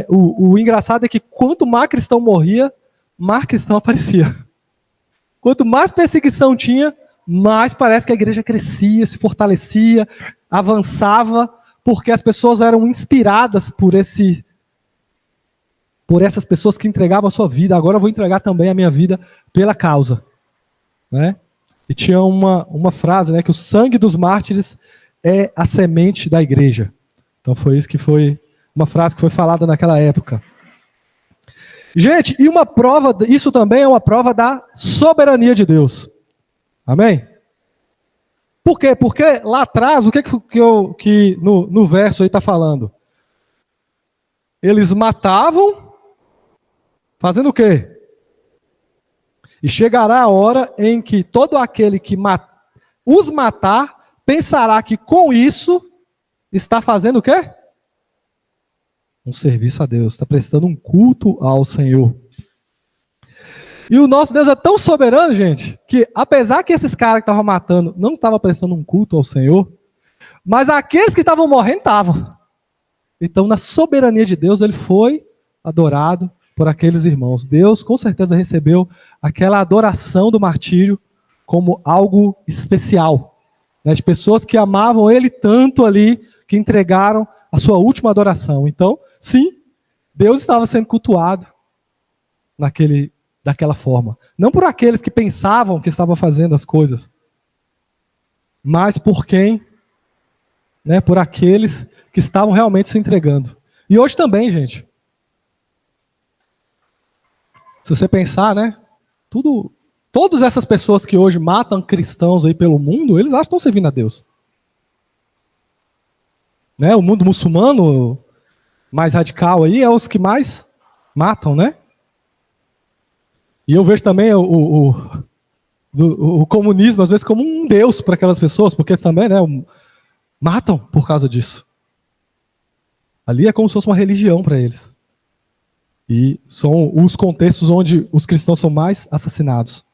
o engraçado é que quanto mais cristão morria, mais cristão aparecia. Quanto mais perseguição tinha, mais parece que a igreja crescia, se fortalecia, avançava, porque as pessoas eram inspiradas por essas pessoas que entregavam a sua vida. Agora eu vou entregar também a minha vida pela causa, né? E tinha uma frase, né, que o sangue dos mártires é a semente da igreja. Então foi isso que foi uma frase que foi falada naquela época. Gente, e uma prova, isso também é uma prova da soberania de Deus. Amém? Por quê? Porque lá atrás, o que no verso aí está falando? Eles matavam, fazendo o quê? E chegará a hora em que todo aquele que os matar, pensará que com isso está fazendo o quê? Um serviço a Deus, está prestando um culto ao Senhor. E o nosso Deus é tão soberano, gente, que apesar que esses caras que estavam matando não estavam prestando um culto ao Senhor, mas aqueles que estavam morrendo estavam. Então, na soberania de Deus, ele foi adorado por aqueles irmãos. Deus, com certeza, recebeu aquela adoração do martírio como algo especial, né, de pessoas que amavam ele tanto ali, que entregaram a sua última adoração. Então, sim, Deus estava sendo cultuado, daquela forma. Não por aqueles que pensavam que estavam fazendo as coisas, mas por quem, né, por aqueles que estavam realmente se entregando. E hoje também, gente. Se você pensar, né, todas essas pessoas que hoje matam cristãos aí pelo mundo, eles acham que estão servindo a Deus. Né, o mundo muçulmano mais radical aí é os que mais matam, né? E eu vejo também o comunismo, às vezes, como um deus para aquelas pessoas, porque também, né, matam por causa disso. Ali é como se fosse uma religião para eles. E são os contextos onde os cristãos são mais assassinados.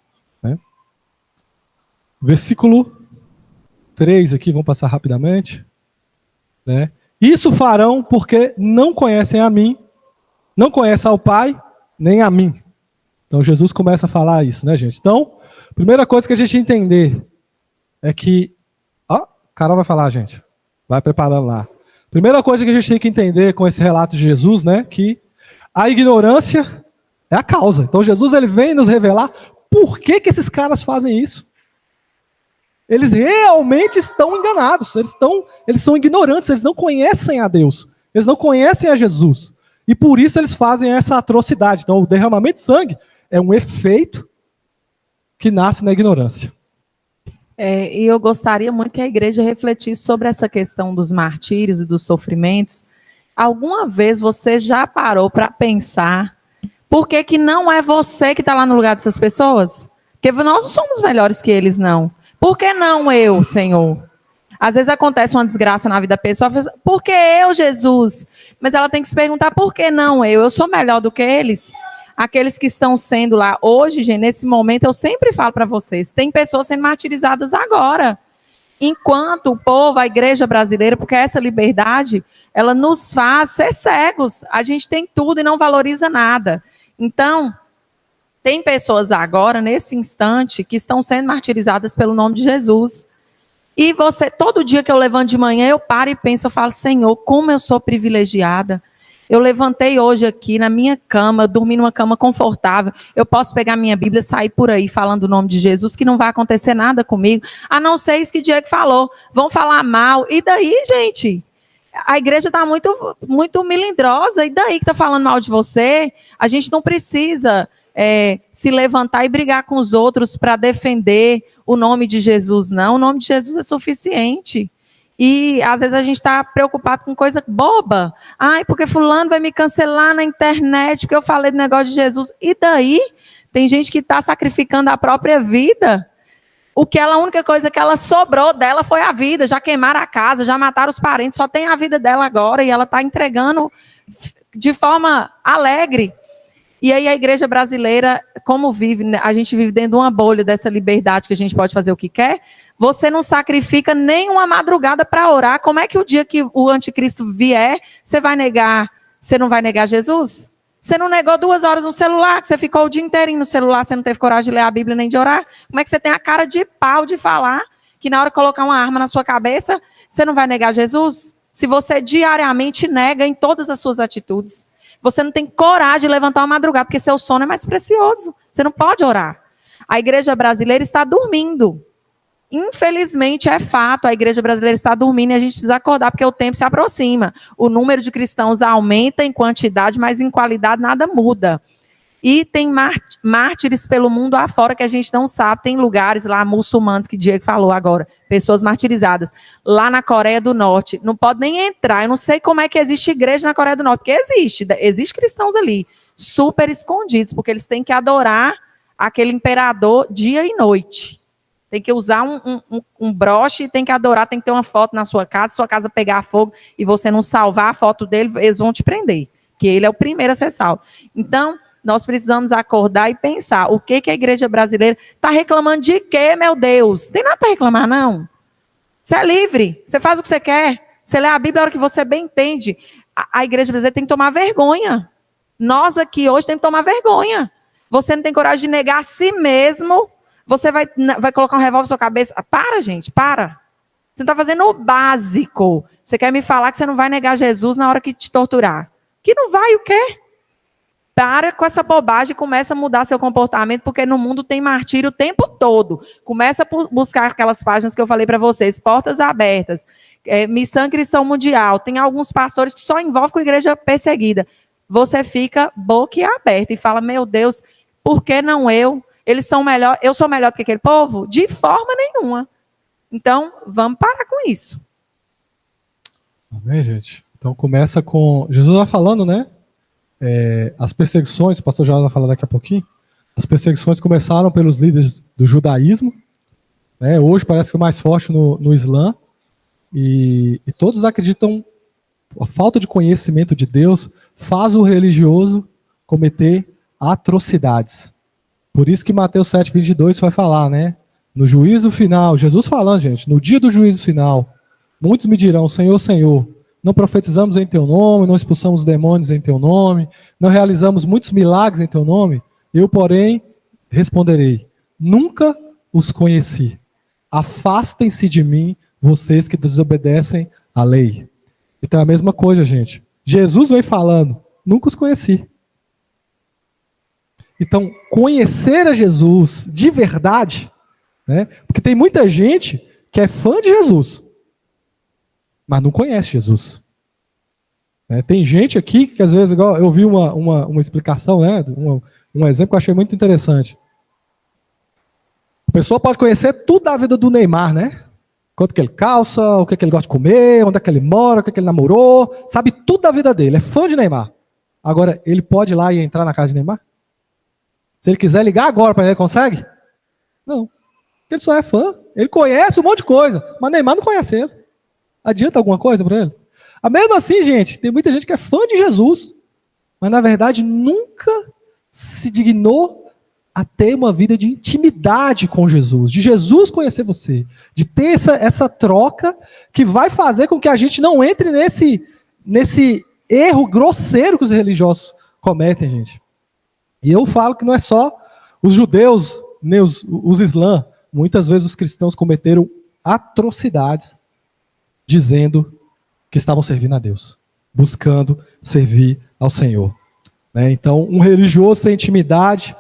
Né? Versículo 3 aqui, vamos passar rapidamente. Né? Isso farão porque não conhecem a mim, não conhecem ao Pai, nem a mim. Então Jesus começa a falar isso, né, gente? Então, primeira coisa que a gente entender é que... Ó, Carol vai falar, gente. Vai preparando lá. Primeira coisa que a gente tem que entender com esse relato de Jesus, né, que a ignorância é a causa. Então Jesus ele vem nos revelar por que esses caras fazem isso. Eles realmente estão enganados, eles são ignorantes, eles não conhecem a Deus, eles não conhecem a Jesus. E por isso eles fazem essa atrocidade. Então o derramamento de sangue é um efeito que nasce na ignorância. E eu gostaria muito que a igreja refletisse sobre essa questão dos martírios e dos sofrimentos. Alguma vez você já parou para pensar por que não é você que está lá no lugar dessas pessoas? Porque nós não somos melhores que eles, não. Por que não eu, Senhor? Às vezes acontece uma desgraça na vida da pessoa, por que eu, Jesus? Mas ela tem que se perguntar, por que não eu? Eu sou melhor do que eles? Aqueles que estão sendo lá hoje, gente, nesse momento, eu sempre falo para vocês, tem pessoas sendo martirizadas agora. Enquanto o povo, a igreja brasileira, porque essa liberdade, ela nos faz ser cegos. A gente tem tudo e não valoriza nada. Então, tem pessoas agora, nesse instante, que estão sendo martirizadas pelo nome de Jesus. E você, todo dia que eu levanto de manhã, eu paro e penso, eu falo, Senhor, como eu sou privilegiada. Eu levantei hoje aqui na minha cama, eu dormi numa cama confortável. Eu posso pegar minha Bíblia e sair por aí falando o nome de Jesus, que não vai acontecer nada comigo. A não ser isso que Diego falou. Vão falar mal. E daí, gente? A igreja está muito, muito melindrosa. E daí que está falando mal de você? A gente não precisa se levantar e brigar com os outros para defender o nome de Jesus, não. O nome de Jesus é suficiente. E às vezes a gente está preocupado com coisa boba. Ai, porque fulano vai me cancelar na internet porque eu falei do negócio de Jesus. E daí? Tem gente que está sacrificando a própria vida. A única coisa que ela sobrou dela foi a vida. Já queimaram a casa, já mataram os parentes, só tem a vida dela agora. E ela está entregando de forma alegre. E aí a igreja brasileira, como vive, a gente vive dentro de uma bolha dessa liberdade que a gente pode fazer o que quer, você não sacrifica nem uma madrugada para orar. Como é que o dia que o anticristo vier, você não vai negar Jesus? Você não negou 2 horas no celular, que você ficou o dia inteirinho no celular, você não teve coragem de ler a Bíblia nem de orar? Como é que você tem a cara de pau de falar que na hora de colocar uma arma na sua cabeça, você não vai negar Jesus? Se você diariamente nega em todas as suas atitudes. Você não tem coragem de levantar uma madrugada, porque seu sono é mais precioso. Você não pode orar. A igreja brasileira está dormindo. Infelizmente, é fato, a igreja brasileira está dormindo e a gente precisa acordar, porque o tempo se aproxima. O número de cristãos aumenta em quantidade, mas em qualidade nada muda. E tem mártires pelo mundo afora que a gente não sabe. Tem lugares lá, muçulmanos, que o Diego falou agora, pessoas martirizadas. Lá na Coreia do Norte, não pode nem entrar. Eu não sei como é que existe igreja na Coreia do Norte, porque existe cristãos ali, super escondidos, porque eles têm que adorar aquele imperador dia e noite. Tem que usar um broche, tem que adorar, tem que ter uma foto na sua casa pegar fogo e você não salvar a foto dele, eles vão te prender, porque ele é o primeiro a ser salvo. Então, nós precisamos acordar e pensar, o que a igreja brasileira está reclamando de quê, meu Deus? Tem nada para reclamar, não. Você é livre, você faz o que você quer, você lê a Bíblia a hora que você bem entende. A igreja brasileira tem que tomar vergonha. Nós aqui hoje temos que tomar vergonha. Você não tem coragem de negar a si mesmo, você vai colocar um revólver na sua cabeça. Para, gente, para. Você está fazendo o básico. Você quer me falar que você não vai negar Jesus na hora que te torturar? Que não vai o quê? Para com essa bobagem e começa a mudar seu comportamento, porque no mundo tem martírio o tempo todo. Começa a buscar aquelas páginas que eu falei para vocês, Portas Abertas, Missão Cristã Mundial. Tem alguns pastores que só envolvem com a igreja perseguida. Você fica boquiaberta e fala, meu Deus, por que não eu? Eles são melhor, eu sou melhor do que aquele povo? De forma nenhuma. Então, vamos parar com isso. Amém, gente? Então começa com... Jesus vai falando, né? As perseguições, o pastor Jorge vai falar daqui a pouquinho, as perseguições começaram pelos líderes do judaísmo, né? Hoje parece que o mais forte no Islã, e todos acreditam a falta de conhecimento de Deus faz o religioso cometer atrocidades. Por isso que Mateus 7:22 vai falar, né? No juízo final, Jesus falando, gente, no dia do juízo final, muitos me dirão, Senhor, Senhor, não profetizamos em teu nome, não expulsamos demônios em teu nome, não realizamos muitos milagres em teu nome. Eu, porém, responderei, nunca os conheci. Afastem-se de mim, vocês que desobedecem à lei. Então é a mesma coisa, gente. Jesus vem falando, nunca os conheci. Então, conhecer a Jesus de verdade, né? Porque tem muita gente que é fã de Jesus, mas não conhece Jesus. Tem gente aqui que às vezes, igual eu vi uma explicação, né? Um exemplo que eu achei muito interessante. A pessoa pode conhecer tudo da vida do Neymar, né? Quanto que ele calça, o que ele gosta de comer, onde é que ele mora, o que ele namorou, sabe tudo da vida dele, é fã de Neymar. Agora, ele pode ir lá e entrar na casa de Neymar? Se ele quiser ligar agora para ele, consegue? Não. Ele só é fã. Ele conhece um monte de coisa, mas Neymar não conhece ele. Adianta alguma coisa para ele? Mesmo assim, gente, tem muita gente que é fã de Jesus, mas na verdade nunca se dignou a ter uma vida de intimidade com Jesus, de Jesus conhecer você, de ter essa troca que vai fazer com que a gente não entre nesse erro grosseiro que os religiosos cometem, gente. E eu falo que não é só os judeus, nem os islãs. Muitas vezes os cristãos cometeram atrocidades dizendo que estavam servindo a Deus, buscando servir ao Senhor. Então, um religioso sem intimidade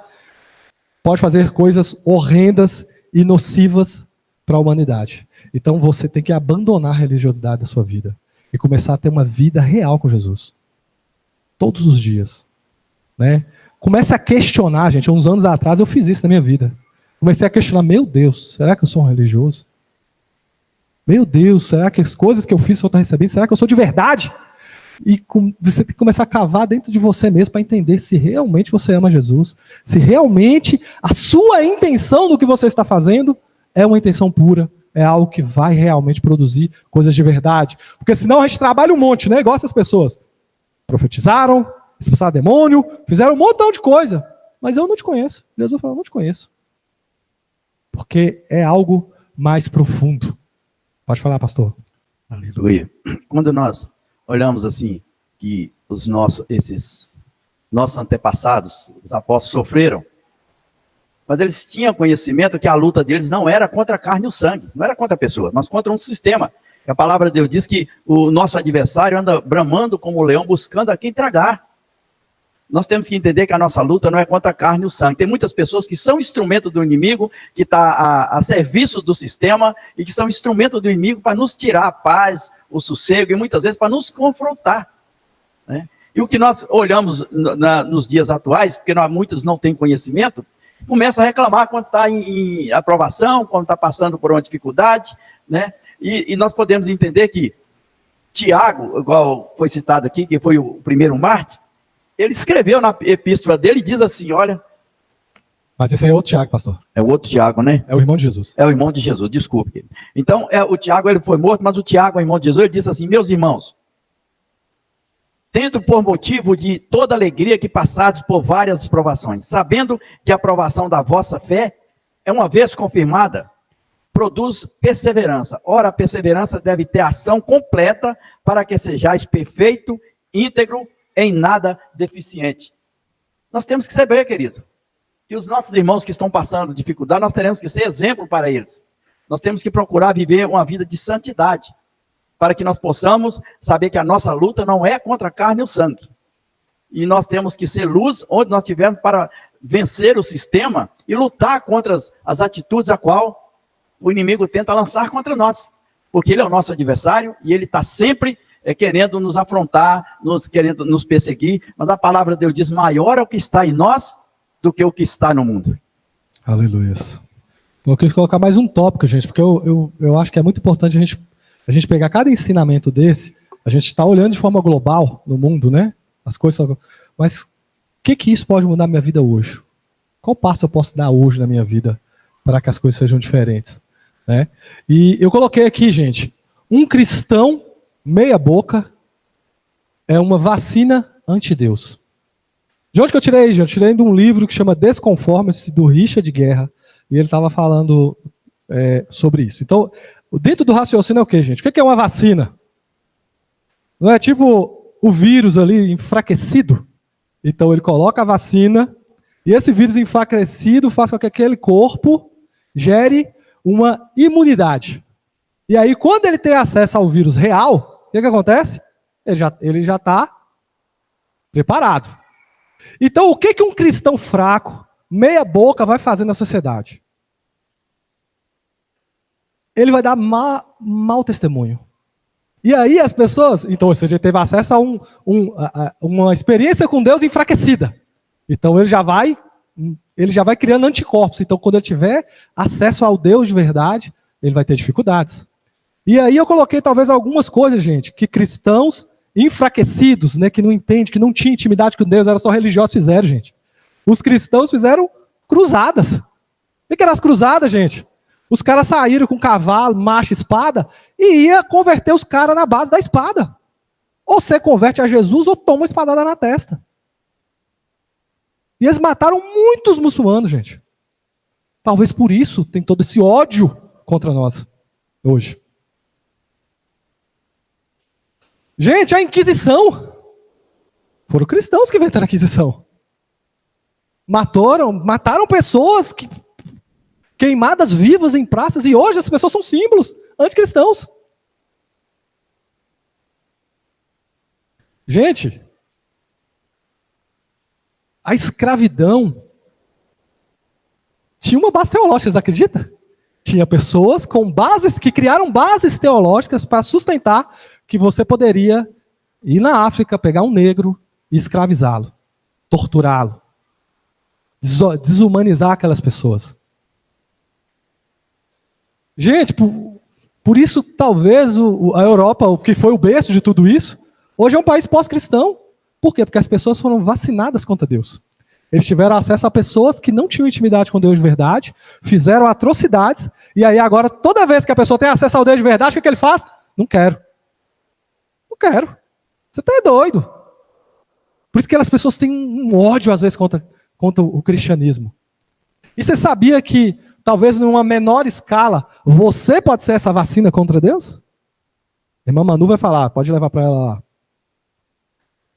pode fazer coisas horrendas e nocivas para a humanidade. Então, você tem que abandonar a religiosidade da sua vida e começar a ter uma vida real com Jesus. Todos os dias. Comece a questionar, gente. Uns anos atrás eu fiz isso na minha vida. Comecei a questionar, meu Deus, será que eu sou um religioso? Meu Deus, será que as coisas que eu fiz eu estou recebendo, será que eu sou de verdade? E você tem que começar a cavar dentro de você mesmo para entender se realmente você ama Jesus, se realmente a sua intenção do que você está fazendo é uma intenção pura, é algo que vai realmente produzir coisas de verdade. Porque senão a gente trabalha um monte, né? Igual essas pessoas. Profetizaram, expulsaram demônio, fizeram um montão de coisa, mas eu não te conheço. Jesus falou, eu não te conheço. Porque é algo mais profundo. Pode falar, pastor. Aleluia. Quando nós olhamos assim, que esses nossos antepassados, os apóstolos, sofreram, mas eles tinham conhecimento que a luta deles não era contra a carne e o sangue, não era contra a pessoa, mas contra um sistema. A palavra de Deus diz que o nosso adversário anda bramando como o leão, buscando a quem tragar. Nós temos que entender que a nossa luta não é contra a carne e o sangue. Tem muitas pessoas que são instrumento do inimigo, que está a serviço do sistema, e que são instrumento do inimigo para nos tirar a paz, o sossego, e muitas vezes para nos confrontar. E o que nós olhamos nos dias atuais, porque muitos não têm conhecimento, começa a reclamar quando está em aprovação, quando está passando por uma dificuldade, e nós podemos entender que Tiago, igual foi citado aqui, que foi o primeiro mártir, ele escreveu na epístola dele e diz assim, olha... Mas esse aí é outro Tiago, pastor. É o outro Tiago, né? É o irmão de Jesus. É o irmão de Jesus, desculpe. Então, o Tiago, ele foi morto, mas o Tiago, o irmão de Jesus, ele disse assim, meus irmãos, tendo por motivo de toda alegria que passados por várias provações, sabendo que a provação da vossa fé é uma vez confirmada, produz perseverança. Ora, a perseverança deve ter ação completa para que sejais perfeito, íntegro, em nada deficiente. Nós temos que saber, querido, que os nossos irmãos que estão passando dificuldade, nós teremos que ser exemplo para eles. Nós temos que procurar viver uma vida de santidade, para que nós possamos saber que a nossa luta não é contra a carne e o sangue. e nós temos que ser luz onde nós estivermos para vencer o sistema e lutar contra as atitudes a qual o inimigo tenta lançar contra nós. Porque ele é o nosso adversário e ele está sempre querendo nos afrontar, querendo nos perseguir. Mas a palavra de Deus diz, maior é o que está em nós do que o que está no mundo. Aleluia. Eu quis colocar mais um tópico, gente, porque eu acho que é muito importante a gente pegar cada ensinamento desse. A gente está olhando de forma global no mundo, né? As coisas. Mas o que isso pode mudar na minha vida hoje? Qual passo eu posso dar hoje na minha vida para que as coisas sejam diferentes? Né? E eu coloquei aqui, gente, um cristão meia boca é uma vacina anti-Deus. De onde que eu tirei, gente? Eu tirei de um livro que chama Desconforme-se, do Richard Guerra, e ele estava falando sobre isso. Então, dentro do raciocínio é o quê, gente? O que é uma vacina? Não é tipo o vírus ali enfraquecido? Então ele coloca a vacina, e esse vírus enfraquecido faz com que aquele corpo gere uma imunidade. E aí, quando ele tem acesso ao vírus real, o que acontece? Ele já está preparado. Então, o que um cristão fraco, meia boca, vai fazer na sociedade? Ele vai dar mau testemunho. E aí as pessoas, então, ou seja, ele teve acesso a uma experiência com Deus enfraquecida. Então ele já vai criando anticorpos. Então quando ele tiver acesso ao Deus de verdade, ele vai ter dificuldades. E aí eu coloquei talvez algumas coisas, gente, que cristãos enfraquecidos, né, que não entendem, que não tinham intimidade com Deus, eram só religiosos, fizeram, gente. Os cristãos fizeram cruzadas. O que eram as cruzadas, gente? Os caras saíram com cavalo, macho, espada, e ia converter os caras na base da espada. Ou você converte a Jesus, ou toma uma espadada na testa. E eles mataram muitos muçulmanos, gente. Talvez por isso tem todo esse ódio contra nós hoje. Gente, a Inquisição. Foram cristãos que inventaram a Inquisição. Mataram pessoas queimadas vivas em praças, e hoje as pessoas são símbolos anticristãos. Gente, a escravidão tinha uma base teológica, você acredita? Tinha pessoas com bases, que criaram bases teológicas para sustentar que você poderia ir na África, pegar um negro e escravizá-lo, torturá-lo, desumanizar aquelas pessoas. Gente, por isso talvez a Europa, que foi o berço de tudo isso, hoje é um país pós-cristão. Por quê? Porque as pessoas foram vacinadas contra Deus. Eles tiveram acesso a pessoas que não tinham intimidade com Deus de verdade, fizeram atrocidades, e aí agora, toda vez que a pessoa tem acesso ao Deus de verdade, o que ele faz? Não quero. Não quero. Você está doido. Por isso que as pessoas têm um ódio, às vezes, contra o cristianismo. E você sabia que talvez numa menor escala, você pode ser essa vacina contra Deus? A irmã Manu vai falar, pode levar para ela lá.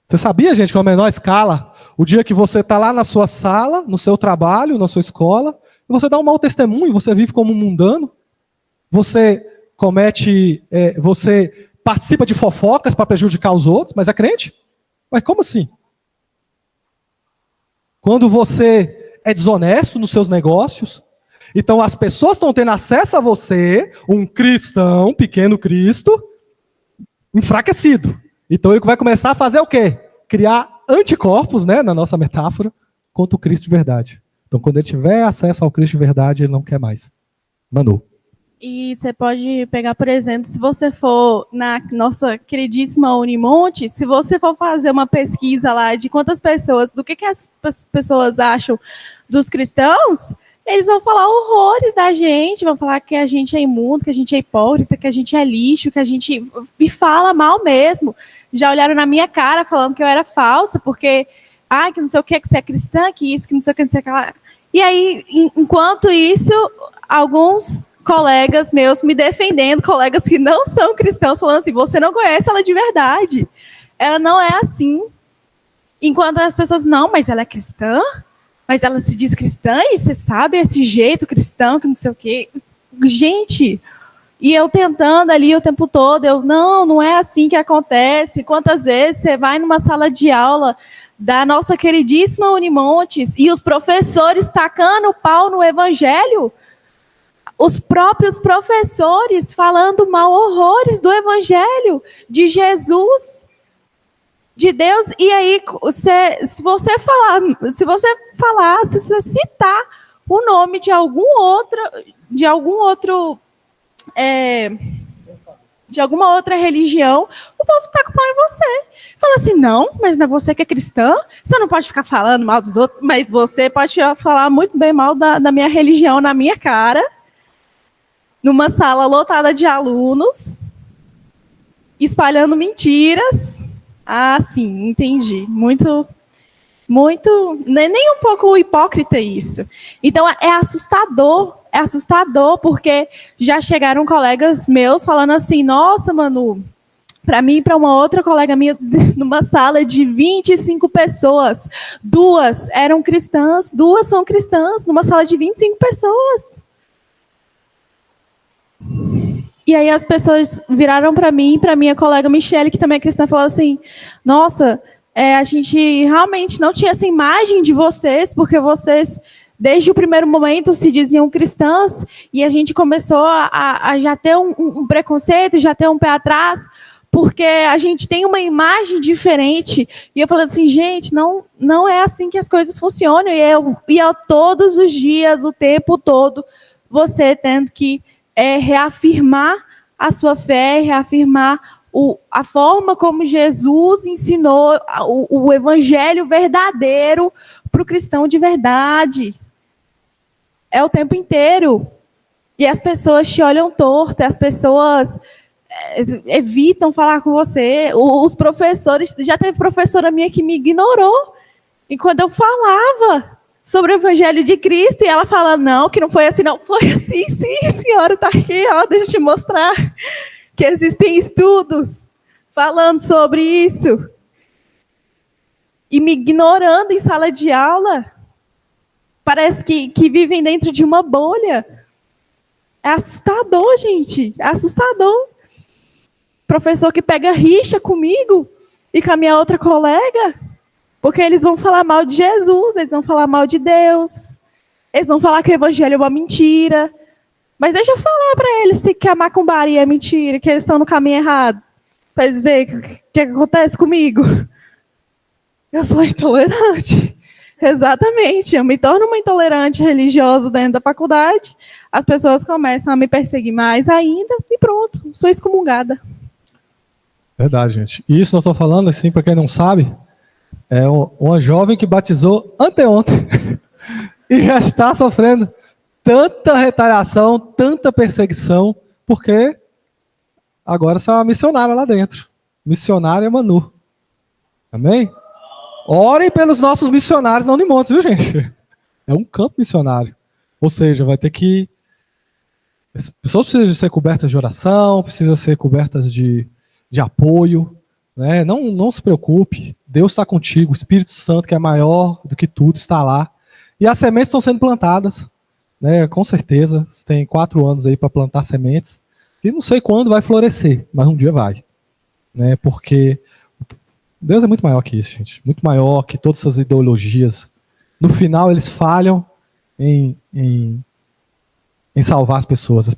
Você sabia, gente, que numa menor escala, o dia que você está lá na sua sala, no seu trabalho, na sua escola, e você dá um mau testemunho, você vive como um mundano, você você participa de fofocas para prejudicar os outros, mas é crente? Mas como assim? Quando você é desonesto nos seus negócios, então as pessoas estão tendo acesso a você, um cristão, pequeno Cristo, enfraquecido. Então ele vai começar a fazer o quê? Criar anticorpos, né, na nossa metáfora, contra o Cristo de verdade. Então quando ele tiver acesso ao Cristo de verdade, ele não quer mais. Manu. E você pode pegar, por exemplo, se você for na nossa queridíssima Unimonte, se você for fazer uma pesquisa lá de quantas pessoas, do que as pessoas acham dos cristãos, eles vão falar horrores da gente, vão falar que a gente é imundo, que a gente é hipócrita, que a gente é lixo, que a gente... E fala mal mesmo. Já olharam na minha cara falando que eu era falsa, porque... que não sei o que você é cristã, que isso, que não sei o que, não sei o que lá. E aí, enquanto isso, alguns colegas meus me defendendo, colegas que não são cristãos, falando assim, você não conhece ela de verdade. Ela não é assim. Enquanto as pessoas, não, mas ela é cristã? Mas ela se diz cristã e você sabe esse jeito cristão, que não sei o quê. Gente, e eu tentando ali o tempo todo, não é assim que acontece. Quantas vezes você vai numa sala de aula da nossa queridíssima Unimontes e os professores tacando pau no evangelho, os próprios professores falando mal horrores do evangelho, de Jesus, de Deus. E aí, se você citar o nome de alguma outra religião, o povo tá com pau em você. Fala assim, não, mas não é você que é cristã, você não pode ficar falando mal dos outros, mas você pode falar muito bem mal da minha religião na minha cara, numa sala lotada de alunos, espalhando mentiras. Ah, sim, entendi. Muito, nem um pouco hipócrita isso. Então, é assustador, porque já chegaram colegas meus falando assim, nossa, Manu, para mim e para uma outra colega minha, numa sala de 25 pessoas, 2 eram cristãs, 2 são cristãs, numa sala de 25 pessoas. E aí as pessoas viraram para mim e para minha colega Michele, que também é cristã, falou assim, nossa, a gente realmente não tinha essa imagem de vocês, porque vocês, desde o primeiro momento, se diziam cristãs, e a gente começou a já ter um preconceito, já ter um pé atrás, porque a gente tem uma imagem diferente. E eu falando assim, gente, não é assim que as coisas funcionam. E eu todos os dias, o tempo todo, você tendo que reafirmar a sua fé, reafirmar a forma como Jesus ensinou o evangelho verdadeiro para o cristão de verdade. É o tempo inteiro. E as pessoas te olham torto, as pessoas evitam falar com você. Os professores, já teve professora minha que me ignorou. E quando eu falava sobre o evangelho de Cristo, e ela fala, não, que não foi assim, não. Foi assim, sim, senhora, tá aqui, ó, deixa eu te mostrar que existem estudos falando sobre isso. E me ignorando em sala de aula. Parece que vivem dentro de uma bolha. É assustador, gente, é assustador. Professor que pega rixa comigo e com a minha outra colega, porque eles vão falar mal de Jesus, eles vão falar mal de Deus, eles vão falar que o evangelho é uma mentira. Mas deixa eu falar para eles que a macumbaria é mentira, que eles estão no caminho errado, para eles verem o que acontece comigo. Eu sou intolerante. Exatamente, eu me torno uma intolerante religiosa dentro da faculdade, as pessoas começam a me perseguir mais ainda e pronto, sou excomungada. Verdade, gente. E isso nós estamos falando, assim, para quem não sabe, é uma jovem que batizou anteontem e já está sofrendo tanta retaliação, tanta perseguição, porque agora você é uma missionária lá dentro. Missionária Manu. Amém? Orem pelos nossos missionários na Unimontes, viu, gente? É um campo missionário. Ou seja, vai ter que... As pessoas precisam ser cobertas de oração, precisam ser cobertas de apoio, né? Não se preocupe, Deus está contigo, o Espírito Santo, que é maior do que tudo, está lá. E as sementes estão sendo plantadas, né? Com certeza, você tem 4 anos aí para plantar sementes, e não sei quando vai florescer, mas um dia vai, né? Porque Deus é muito maior que isso, gente, muito maior que todas essas ideologias. No final, eles falham em salvar as pessoas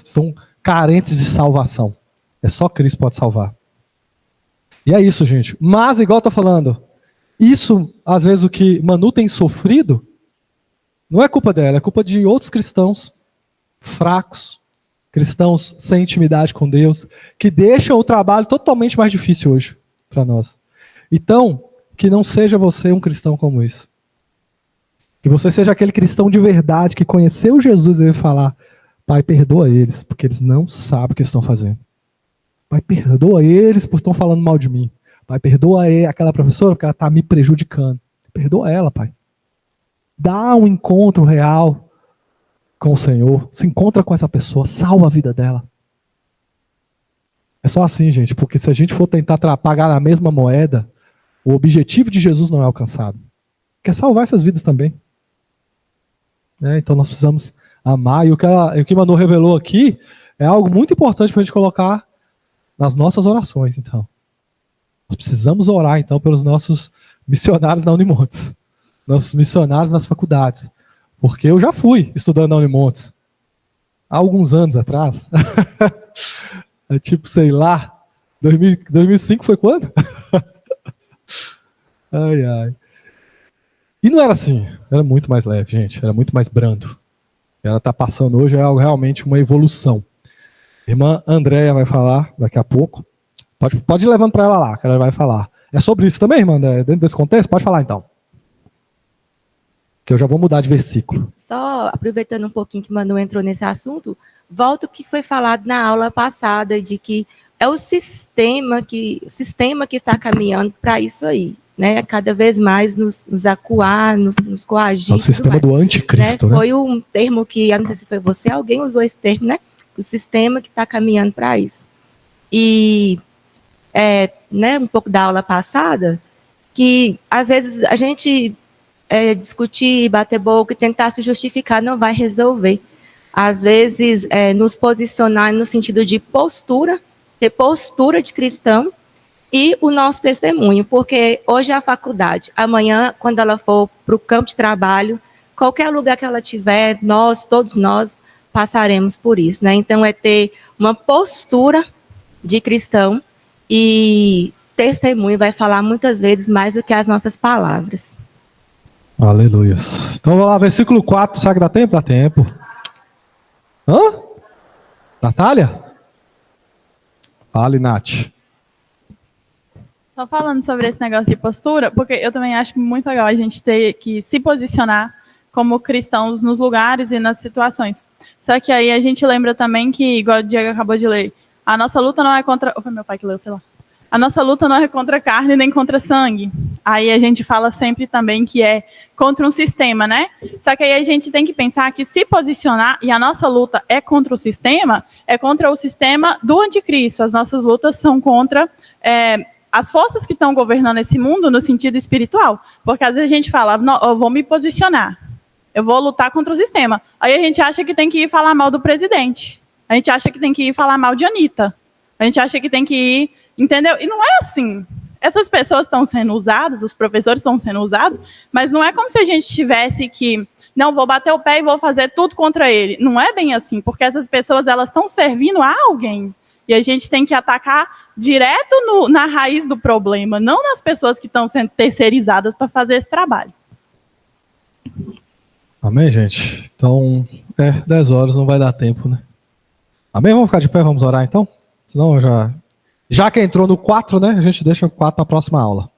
estão carentes de salvação. É só Cristo que pode salvar. E é isso, gente. Mas, igual eu estou falando, isso, às vezes, o que Manu tem sofrido, não é culpa dela, é culpa de outros cristãos fracos, cristãos sem intimidade com Deus, que deixam o trabalho totalmente mais difícil hoje para nós. Então, que não seja você um cristão como esse. Que você seja aquele cristão de verdade, que conheceu Jesus e veio falar, Pai, perdoa eles, porque eles não sabem o que estão fazendo. Pai, perdoa eles por estão falando mal de mim. Pai, perdoa aquela professora porque ela está me prejudicando. Perdoa ela, Pai. Dá um encontro real com o Senhor. Se encontra com essa pessoa, salva a vida dela. É só assim, gente, porque se a gente for tentar pagar na mesma moeda, o objetivo de Jesus não é alcançado. Quer salvar essas vidas também. Então nós precisamos amar. E o que Manu revelou aqui é algo muito importante para a gente colocar nas nossas orações, então. Nós precisamos orar, então, pelos nossos missionários na Unimontes. Nossos missionários nas faculdades. Porque eu já fui estudando na Unimontes. Há alguns anos atrás. É tipo, sei lá, 2005 foi quando? Ai, ai. E não era assim, era muito mais leve, gente, era muito mais brando. Ela está passando hoje, é algo realmente uma evolução. Irmã Andréia vai falar daqui a pouco. Pode ir levando para ela lá, que ela vai falar. É sobre isso também, irmã? Dentro desse contexto? Pode falar então. Que eu já vou mudar de versículo. Só aproveitando um pouquinho que Manu entrou nesse assunto, volto ao que foi falado na aula passada, de que é o sistema que está caminhando para isso aí, né? Cada vez mais nos acuar, nos coagir. É o sistema do anticristo, né? né? Foi um termo que, eu não sei se foi você, alguém usou esse termo, né? O sistema que está caminhando para isso. E, né, um pouco da aula passada, que às vezes a gente discutir, bater boca e tentar se justificar não vai resolver. Às vezes, nos posicionar no sentido de postura, ter postura de cristão e o nosso testemunho, porque hoje é a faculdade, amanhã, quando ela for para o campo de trabalho, qualquer lugar que ela tiver, todos nós, passaremos por isso, né? Então, é ter uma postura de cristão e testemunho vai falar muitas vezes mais do que as nossas palavras. Aleluia. Então vamos lá, versículo 4, será que dá tempo? Dá tempo. Hã? Natália? Fale, Nath. Só falando sobre esse negócio de postura, porque eu também acho muito legal a gente ter que se posicionar como cristãos nos lugares e nas situações. Só que aí a gente lembra também que, igual o Diego acabou de ler, a nossa luta não é contra... Foi meu pai que leu, sei lá. A nossa luta não é contra carne nem contra sangue. Aí a gente fala sempre também que é contra um sistema, né? Só que aí a gente tem que pensar que se posicionar, e a nossa luta é contra o sistema do anticristo. As nossas lutas são contra as forças que estão governando esse mundo no sentido espiritual. Porque às vezes a gente fala, não, eu vou me posicionar, eu vou lutar contra o sistema. Aí a gente acha que tem que ir falar mal do presidente. A gente acha que tem que ir falar mal de Anitta. A gente acha que tem que ir... Entendeu? E não é assim. Essas pessoas estão sendo usadas, os professores estão sendo usados, mas não é como se a gente tivesse que, não, vou bater o pé e vou fazer tudo contra ele. Não é bem assim, porque essas pessoas, elas estão servindo a alguém. E a gente tem que atacar direto na raiz do problema, não nas pessoas que estão sendo terceirizadas para fazer esse trabalho. Amém, gente? Então, 10 horas não vai dar tempo, né? Amém? Vamos ficar de pé, vamos orar então? Senão eu já que entrou no 4, né? A gente deixa o 4 para a próxima aula.